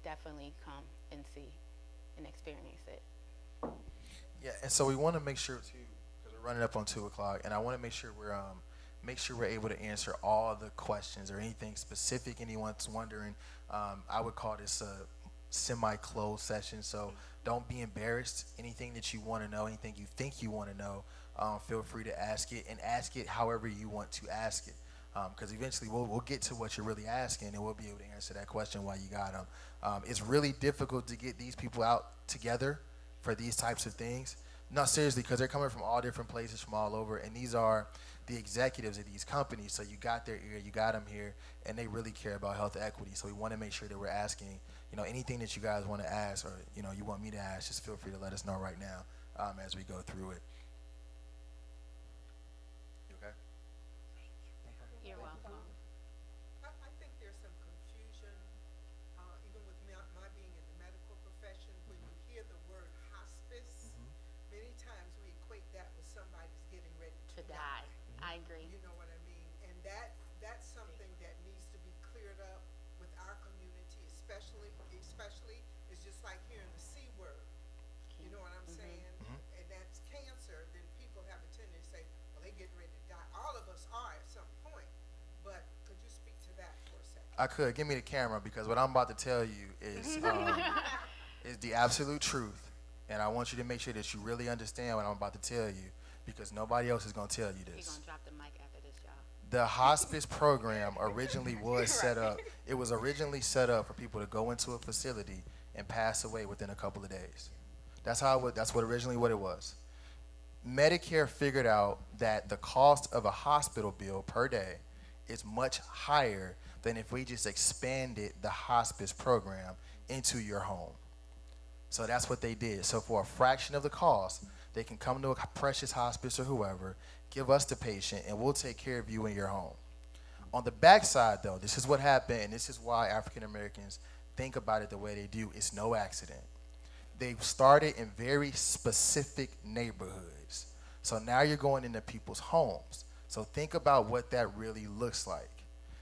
Definitely come and see and experience it. Yeah, and so we want to make sure too, because we're running up on 2 o'clock, and I want to make sure we're able to answer all the questions or anything specific anyone's wondering. I would call this a semi-closed session, so don't be embarrassed. Anything that you want to know, anything you think you want to know, feel free to ask it, and ask it however you want to ask it. Because eventually we'll get to what you're really asking, and we'll be able to answer that question while you got them. It's really difficult to get these people out together for these types of things. No, seriously, because they're coming from all different places from all over, and these are the executives of these companies, so you got their ear, you got them here, and they really care about health equity. So we want to make sure that we're asking, anything that you guys want to ask or, you want me to ask, just feel free to let us know right now as we go through it. You okay? You're welcome. I think there's some I agree. You know what I mean? And that's something that needs to be cleared up with our community, especially it's just like hearing the C word. You know what I'm saying? And that's cancer. Then people have a tendency to say, well, they getting ready to die. All of us are at some point. But could you speak to that for a second? I could. Give me the camera, because what I'm about to tell you is is the absolute truth. And I want you to make sure that you really understand what I'm about to tell you, because nobody else is going to tell you He's this. gonna drop the mic after this, y'all. The hospice program originally was set up. It was originally set up for people to go into a facility and pass away within a couple of days. That's what originally what it was. Medicare figured out that the cost of a hospital bill per day is much higher than if we just expanded the hospice program into your home. So that's what they did. So for a fraction of the cost, they can come to a Precious Hospice or whoever, give us the patient, and we'll take care of you in your home. On the backside, though, this is what happened, and this is why African Americans think about it the way they do. It's no accident. They started in very specific neighborhoods. So now you're going into people's homes. So think about what that really looks like.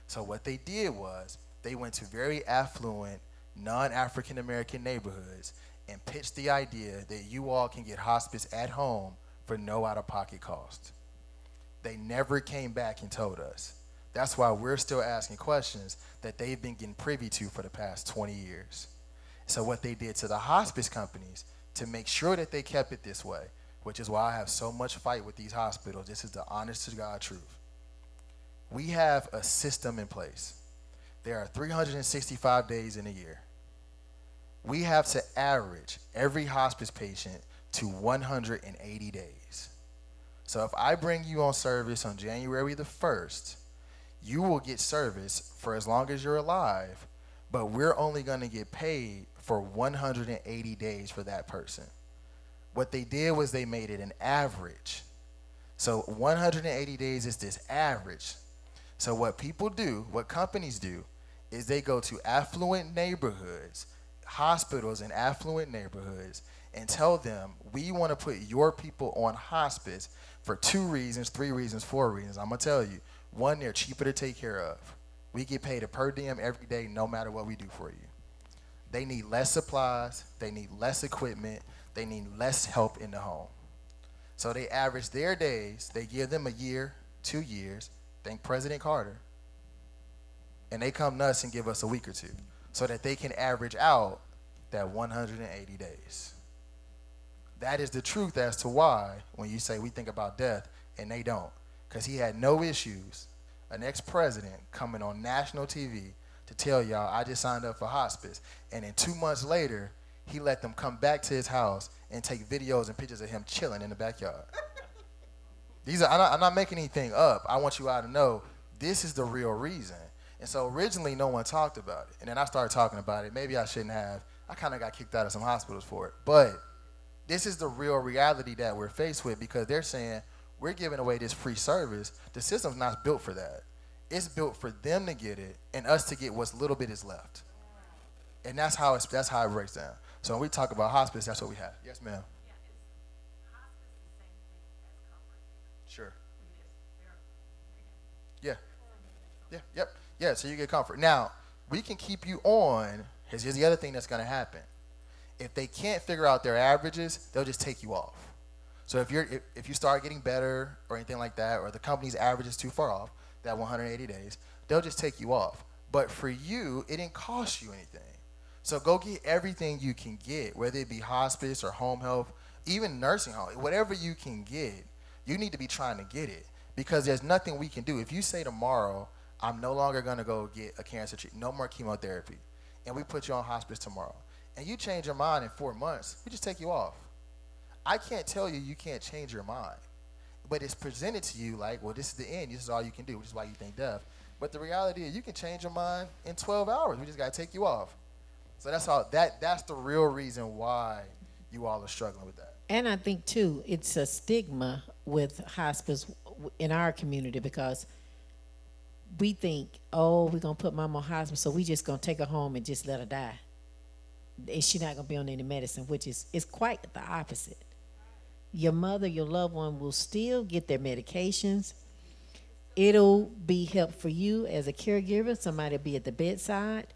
So what they did was they went to very affluent, non-African American neighborhoods and pitched the idea that you all can get hospice at home for no out-of-pocket cost. They never came back and told us. That's why we're still asking questions that they've been getting privy to for the past 20 years. So what they did to the hospice companies to make sure that they kept it this way, which is why I have so much fight with these hospitals, this is the honest to God truth. We have a system in place. There are 365 days in a year. We have to average every hospice patient to 180 days. So if I bring you on service on January the 1st, you will get service for as long as you're alive, but we're only going to get paid for 180 days for that person. What they did was they made it an average. So 180 days is this average. So what people do, what companies do, is they go to affluent neighborhoods, hospitals in affluent neighborhoods, and tell them, we want to put your people on hospice for 2 reasons, 3 reasons, 4 reasons. I'm going to tell you. One, they're cheaper to take care of. We get paid a per diem every day, no matter what we do for you. They need less supplies. They need less equipment. They need less help in the home. So they average their days. They give them a year, 2 years. Thank President Carter. And they come to us and give us a week or 2 so that they can average out that 180 days. That is the truth as to why when you say we think about death and they don't. Because he had no issues, an ex-president coming on national TV to tell y'all, I just signed up for hospice. And then 2 months later, he let them come back to his house and take videos and pictures of him chilling in the backyard. I'm not making anything up. I want you all to know this is the real reason. And so originally no one talked about it. And then I started talking about it. Maybe I shouldn't have. I kind of got kicked out of some hospitals for it. But this is the real reality that we're faced with, because they're saying we're giving away this free service. The system's not built for that. It's built for them to get it and us to get what's little bit is left. And that's how it breaks down. So when we talk about hospice, that's what we have. Yes, ma'am. Sure. Yeah. Yeah. Yep. Yeah. So you get comfort. Now we can keep you on. Here's the other thing that's going to happen. If they can't figure out their averages, they'll just take you off. So if you start getting better or anything like that, or the company's average is too far off, that 180 days, they'll just take you off. But for you, it didn't cost you anything. So go get everything you can get, whether it be hospice or home health, even nursing home, whatever you can get, you need to be trying to get it, because there's nothing we can do. If you say tomorrow, I'm no longer going to go get a cancer treatment, no more chemotherapy, and we put you on hospice tomorrow, and you change your mind in 4 months, we just take you off. I can't tell you can't change your mind, but it's presented to you like, well, this is the end. This is all you can do, which is why you think death. But the reality is you can change your mind in 12 hours. We just got to take you off. So that's the real reason why you all are struggling with that. And I think, too, it's a stigma with hospice in our community, because we think, oh, we're going to put mama on hospice, so we just going to take her home and just let her die. And she's not going to be on any medicine, which is quite the opposite. Your mother, your loved one will still get their medications. it'll be help for you as a caregiver. Somebody will be at the bedside.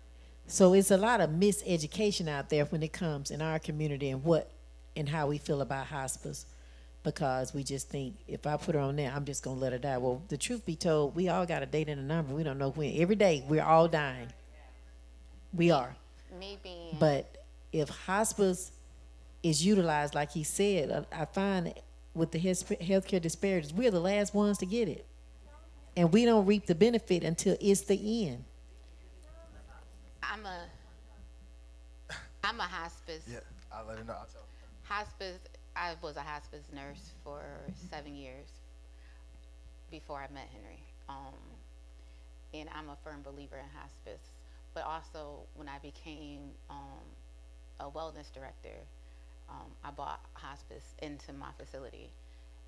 So it's a lot of miseducation out there when it comes in our community and how we feel about hospice, because we just think if I put her on there, I'm just gonna let her die. Well, the truth be told, we all got a date and a number. We don't know when. Every day we're all dying. We are. Me being. But if hospice is utilized, like he said, I find with the healthcare disparities, we're the last ones to get it. And we don't reap the benefit until it's the end. I'm a hospice. Yeah, I'll let her know. I'll tell her. Hospice, I was a hospice nurse for 7 years before I met Henry. And I'm a firm believer in hospice. But also, when I became a wellness director, I brought hospice into my facility.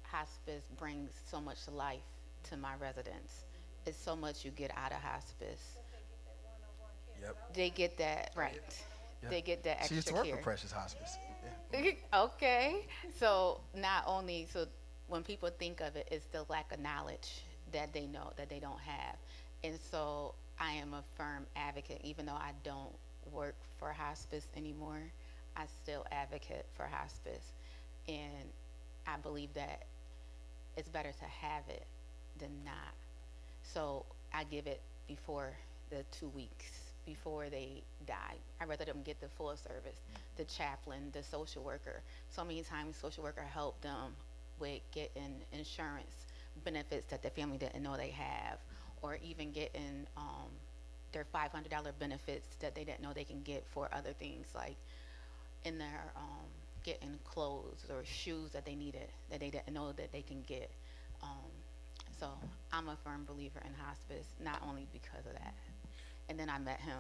Hospice brings so much life to my residents. It's so much you get out of hospice. Yep. They get that, right. Yeah. They get that extra She used to work care. for Precious Hospice. Yeah. Okay. So not only, so when people think of it, it's the lack of knowledge that they know that they don't have. And so I am a firm advocate, even though I don't work for hospice anymore, I still advocate for hospice. And I believe that it's better to have it than not. So I give it before the 2 weeks, before they die. I'd rather them get the full service, the chaplain, the social worker. So many times social worker help them with getting insurance benefits that their family didn't know they have, or even getting their $500 benefits that they didn't know they can get for other things, like in their getting clothes or shoes that they needed that they didn't know that they can get. So I'm a firm believer in hospice, not only because of that. And then I met him,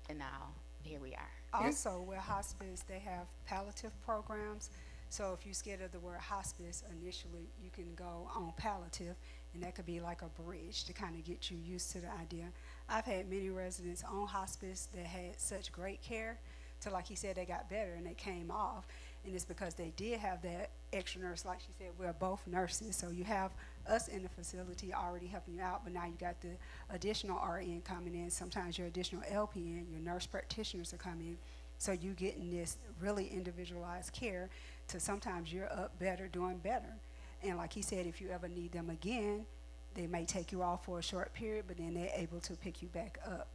and now here we are. Also, with hospice, they have palliative programs. So if you're scared of the word hospice, initially you can go on palliative, and that could be like a bridge to kind of get you used to the idea. I've had many residents on hospice that had such great care, to like he said, they got better and they came off. And it's because they did have that extra nurse. Like she said, we're both nurses, so you have us in the facility already helping you out, but now you got the additional RN coming in. Sometimes your additional LPN, your nurse practitioners are coming in. So you getting this really individualized care to sometimes you're up better, doing better. And like he said, if you ever need them again, they may take you off for a short period, but then they're able to pick you back up.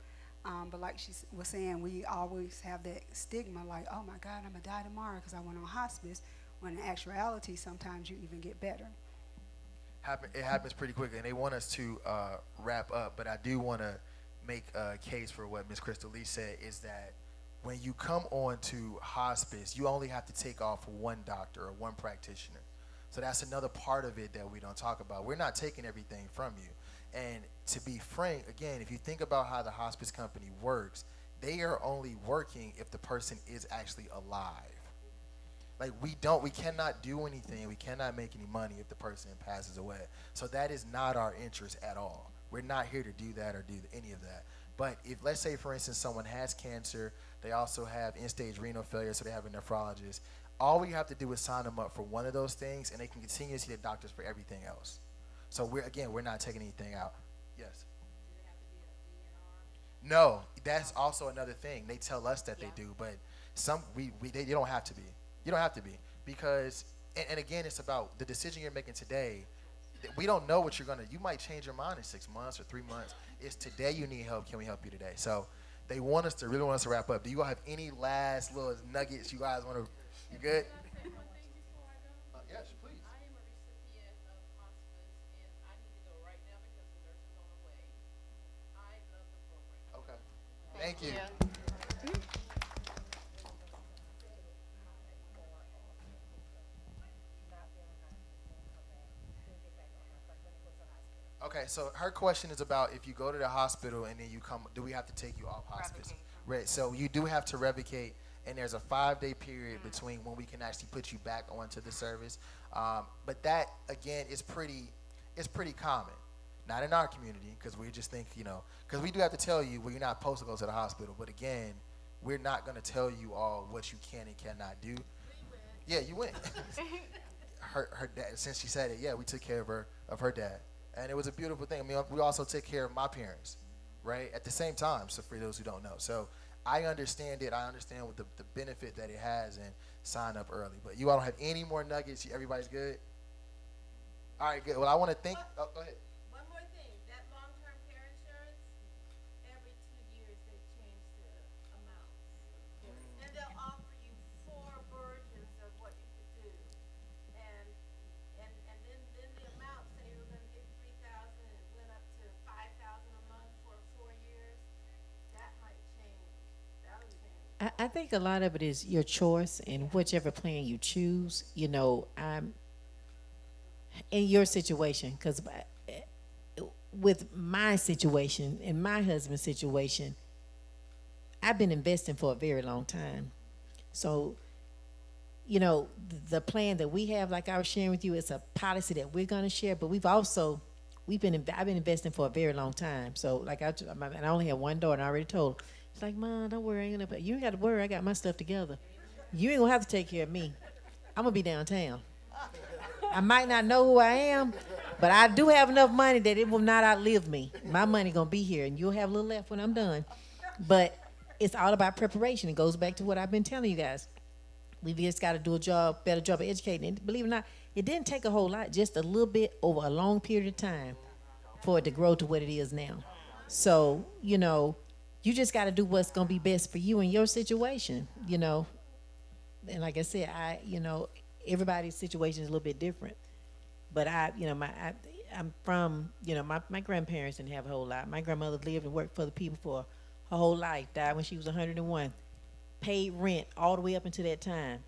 But like she was saying, we always have that stigma like, oh my God, I'm gonna die tomorrow because I went on hospice, when in actuality, sometimes you even get better. It happens pretty quickly, and they want us to wrap up, but I do want to make a case for what Ms. Crystal Lee said, is that when you come on to hospice, you only have to take off one doctor or one practitioner. So that's another part of it that we don't talk about. We're not taking everything from you. And to be frank, again, if you think about how the hospice company works, they are only working if the person is actually alive. Like we cannot do anything, we cannot make any money if the person passes away. So that is not our interest at all. We're not here to do that or do any of that. But if, let's say for instance, someone has cancer, they also have end-stage renal failure, so they have a nephrologist, all we have to do is sign them up for one of those things, and they can continue to see the doctors for everything else. So we're not taking anything out. Yes. Do they have to be a DNR? No, that's also another thing. They tell us that they do, but they don't have to be. You don't have to be, because, and again, it's about the decision you're making today. We don't know what you might change your mind in 6 months or 3 months. It's today you need help. Can we help you today? So they really want us to wrap up. Do you all have any last little nuggets you guys want to, you good? Yes, please. I am a recipient of hospice, and I need to go right now because the nurse is on the way. I love the program. Okay. Thank you. Okay, so her question is about if you go to the hospital and then you come, do we have to take you off hospice? Right, so you do have to revocate, and there's a 5-day period between when we can actually put you back onto the service. But that, again, is pretty common. Not in our community, because we just think, because we do have to tell you, well, you're not supposed to go to the hospital. But again, we're not going to tell you all what you can and cannot do. Yeah, you went. her dad, since she said it, yeah, we took care of her dad. And it was a beautiful thing. I mean, we also took care of my parents, right, at the same time, so for those who don't know. So I understand it. I understand what the benefit that it has and sign up early. But you all don't have any more nuggets? Everybody's good? All right, good. Well, I want to thank – oh, go ahead. One more thing, that long-term care insurance, every 2 years they change the amount. And they'll offer you 4 versions of what you could do. And then the amount, say you were gonna get 3,000 and it went up to 5,000 a month for 4 years, that might change. That'll change. I think a lot of it is your choice and whichever plan you choose. You know, I'm in your situation, because with my situation and my husband's situation, I've been investing for a very long time. So, you know, the plan that we have, like I was sharing with you, it's a policy that we're going to share, but I've been investing for a very long time. So, like, and I only have one daughter, and I already told her. She's like, Mom, don't worry, you ain't got to worry, I got my stuff together. You ain't gonna have to take care of me. I'm gonna be downtown. I might not know who I am, but I do have enough money that it will not outlive me. My money gonna be here, and you'll have a little left when I'm done. But it's all about preparation. It goes back to what I've been telling you guys. We've just got to do better job of educating. And believe it or not, it didn't take a whole lot, just a little bit over a long period of time for it to grow to what it is now. So, you know, you just got to do what's going to be best for you in your situation, you know. And like I said, everybody's situation is a little bit different. But I'm from, my grandparents didn't have a whole lot. My grandmother lived and worked for the people for her whole life, died when she was 101. Paid rent all the way up until that time.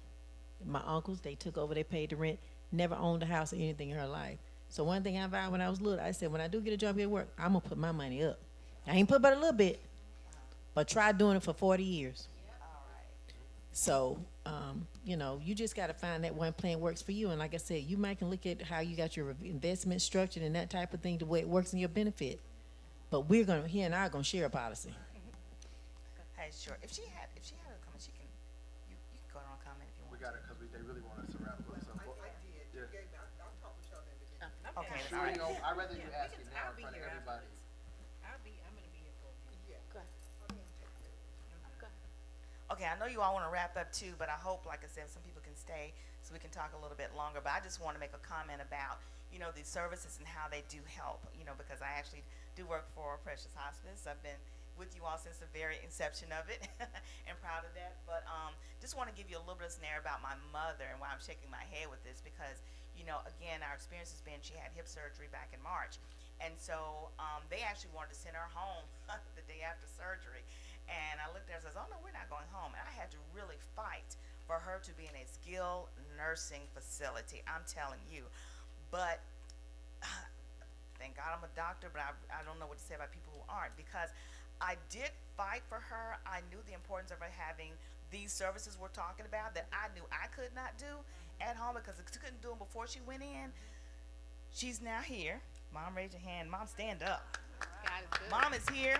My uncles, they took over, they paid the rent, never owned a house or anything in her life. So one thing I vowed when I was little, I said, when I do get a job here at work, I'm going to put my money up. I ain't put but a little bit, but try doing it for 40 years. So, you just got to find that one plan works for you. And like I said, you might can look at how you got your investment structured and that type of thing, the way it works in your benefit. But he and I are going to share a policy. Hey, sure. If she had a comment, you can go on and comment if you want. We got it because they really want us around. So, I did. Yeah. I'll talk with y'all then. Okay, sure, all right. I'd rather you ask it now in front of everybody. I'm gonna be here for a minute. Go ahead. Okay, I know you all want to wrap up too, but I hope, like I said, some people can stay so we can talk a little bit longer. But I just want to make a comment about, these services and how they do help, because I actually do work for Precious Hospice. I've been with you all since the very inception of it and proud of that. But just want to give you a little bit of snare about my mother and why I'm shaking my head with this because, again, our experience has been she had hip surgery back in March. And so they actually wanted to send her home the day after surgery. And I looked at her and says, oh, no, we're not going home. And I had to really fight for her to be in a skilled nursing facility. I'm telling you. But thank God I'm a doctor, but I don't know what to say about people who aren't because I did fight for her. I knew the importance of her having these services we're talking about that I knew I could not do at home because I couldn't do them before she went in. She's now here. Mom, raise your hand. Mom, stand up. Mom is here.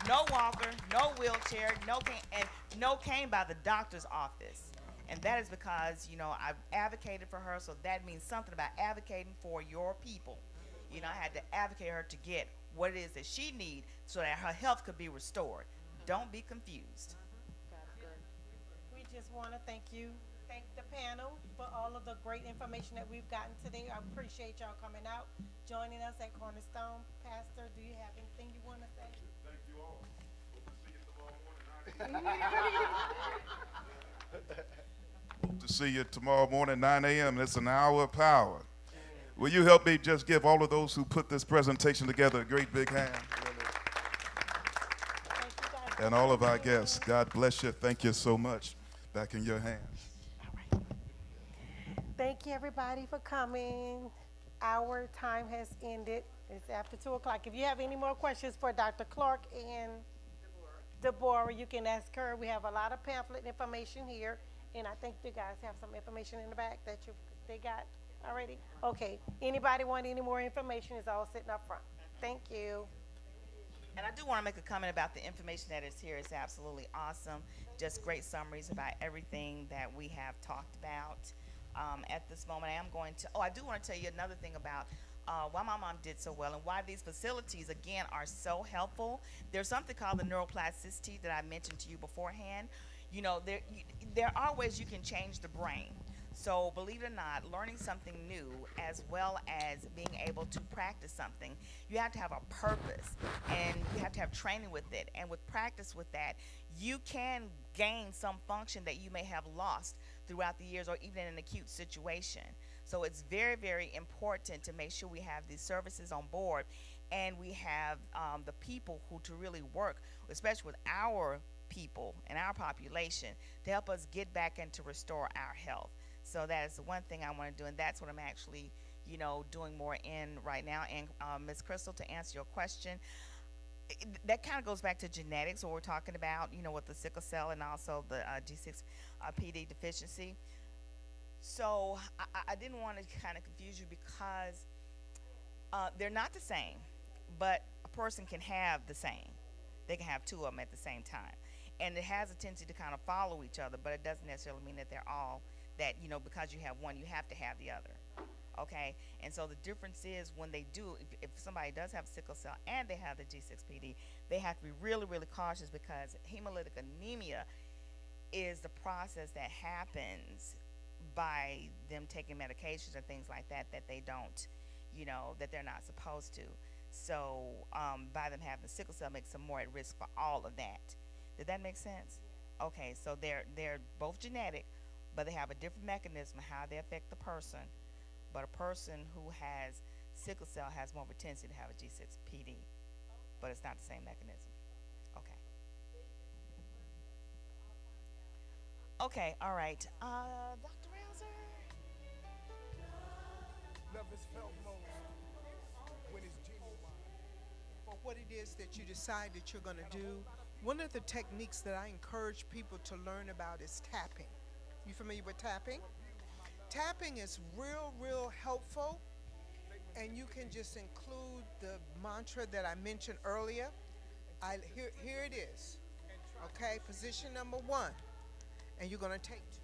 No walker, no wheelchair, no cane by the doctor's office. And that is because, I've advocated for her, so that means something about advocating for your people. I had to advocate her to get what it is that she needs so that her health could be restored. Don't be confused. We just want to thank the panel for all of the great information that we've gotten today. I appreciate y'all coming out, joining us at Cornerstone. Pastor, do you have anything you want to say? Thank you all. Hope to see you tomorrow morning, 9 a.m. It's an hour of power. Will you help me just give all of those who put this presentation together a great big hand? And all of our guests, God bless you. Thank you so much. Back in your hands. All right. Thank you, everybody, for coming. Our time has ended. It's after 2 o'clock. If you have any more questions for Dr. Clark and Deborah, you can ask her. We have a lot of pamphlet information here, and I think you guys have some information in the back that they got already. Okay. Anybody want any more information? It's all sitting up front. Thank you. And I do want to make a comment about the information that is here. It's absolutely awesome. Just great summaries about everything that we have talked about at this moment. I do want to tell you another thing about why my mom did so well and why these facilities, again, are so helpful. There's something called the neuroplasticity that I mentioned to you beforehand. You know, there are ways you can change the brain. So believe it or not, learning something new as well as being able to practice something, you have to have a purpose and you have to have training with it. And with practice with that, you can gain some function that you may have lost throughout the years or even in an acute situation. So it's very, very important to make sure we have these services on board and we have the people who to really work, especially with our people and our population, to help us get back and to restore our health. So that is the one thing I want to do, and that's what I'm actually, you know, doing more in right now. And Ms. Crystal, to answer your question, that kind of goes back to genetics, what we're talking about, you know, with the sickle cell and also the G6PD deficiency. So I didn't want to kind of confuse you because they're not the same, but a person can have the same. They can have two of them at the same time. And it has a tendency to kind of follow each other, but it doesn't necessarily mean that they're all that, you know, because you have one, you have to have the other. Okay? And so the difference is when they do, if somebody does have sickle cell and they have the G6PD, they have to be really, really cautious because hemolytic anemia is the process that happens by them taking medications and things like that that they don't, you know, that they're not supposed to. So by them having sickle cell makes them more at risk for all of that. Did that make sense? Okay, so they're both genetic, but they have a different mechanism how they affect the person. But a person who has sickle cell has more of a tendency to have a G6PD, but it's not the same mechanism. Okay. Okay, all right. Dr. Rouser? Love is felt most when it's genuine. For what it is that you decide that you're going to do, one of the techniques that I encourage people to learn about is tapping. You familiar with tapping? Tapping is real, real helpful, and you can just include the mantra that I mentioned earlier. Here it is. Okay, position number 1, and you're going to take 2.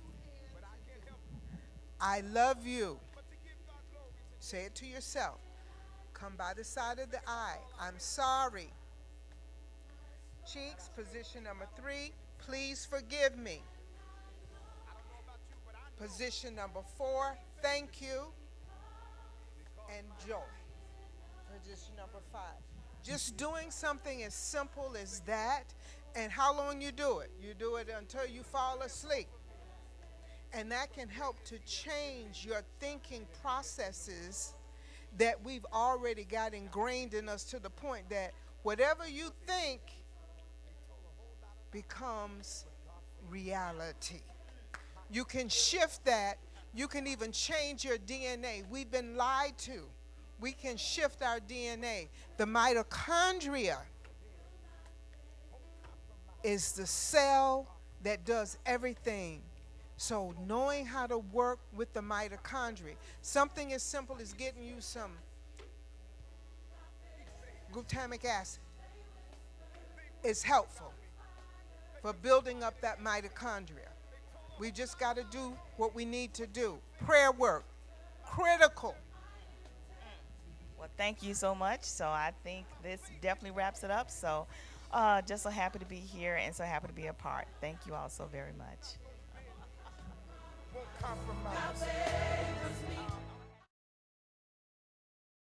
I love you. Say it to yourself. Come by the side of the eye. I'm sorry. Cheeks, position number 3. Please forgive me. Position number 4. Thank you. And joy. Position number 5. Just doing something as simple as that. And how long you do it? You do it until you fall asleep. And that can help to change your thinking processes that we've already got ingrained in us to the point that whatever you think becomes reality. You can shift that. You can even change your DNA. We've been lied to. We can shift our DNA. The mitochondria is the cell that does everything. So knowing how to work with the mitochondria, something as simple as getting you some glutamic acid is helpful for building up that mitochondria. We just got to do what we need to do. Prayer work, critical. Well, thank you so much. So I think this definitely wraps it up. So just so happy to be here and so happy to be a part. Thank you all so very much. Won't compromise.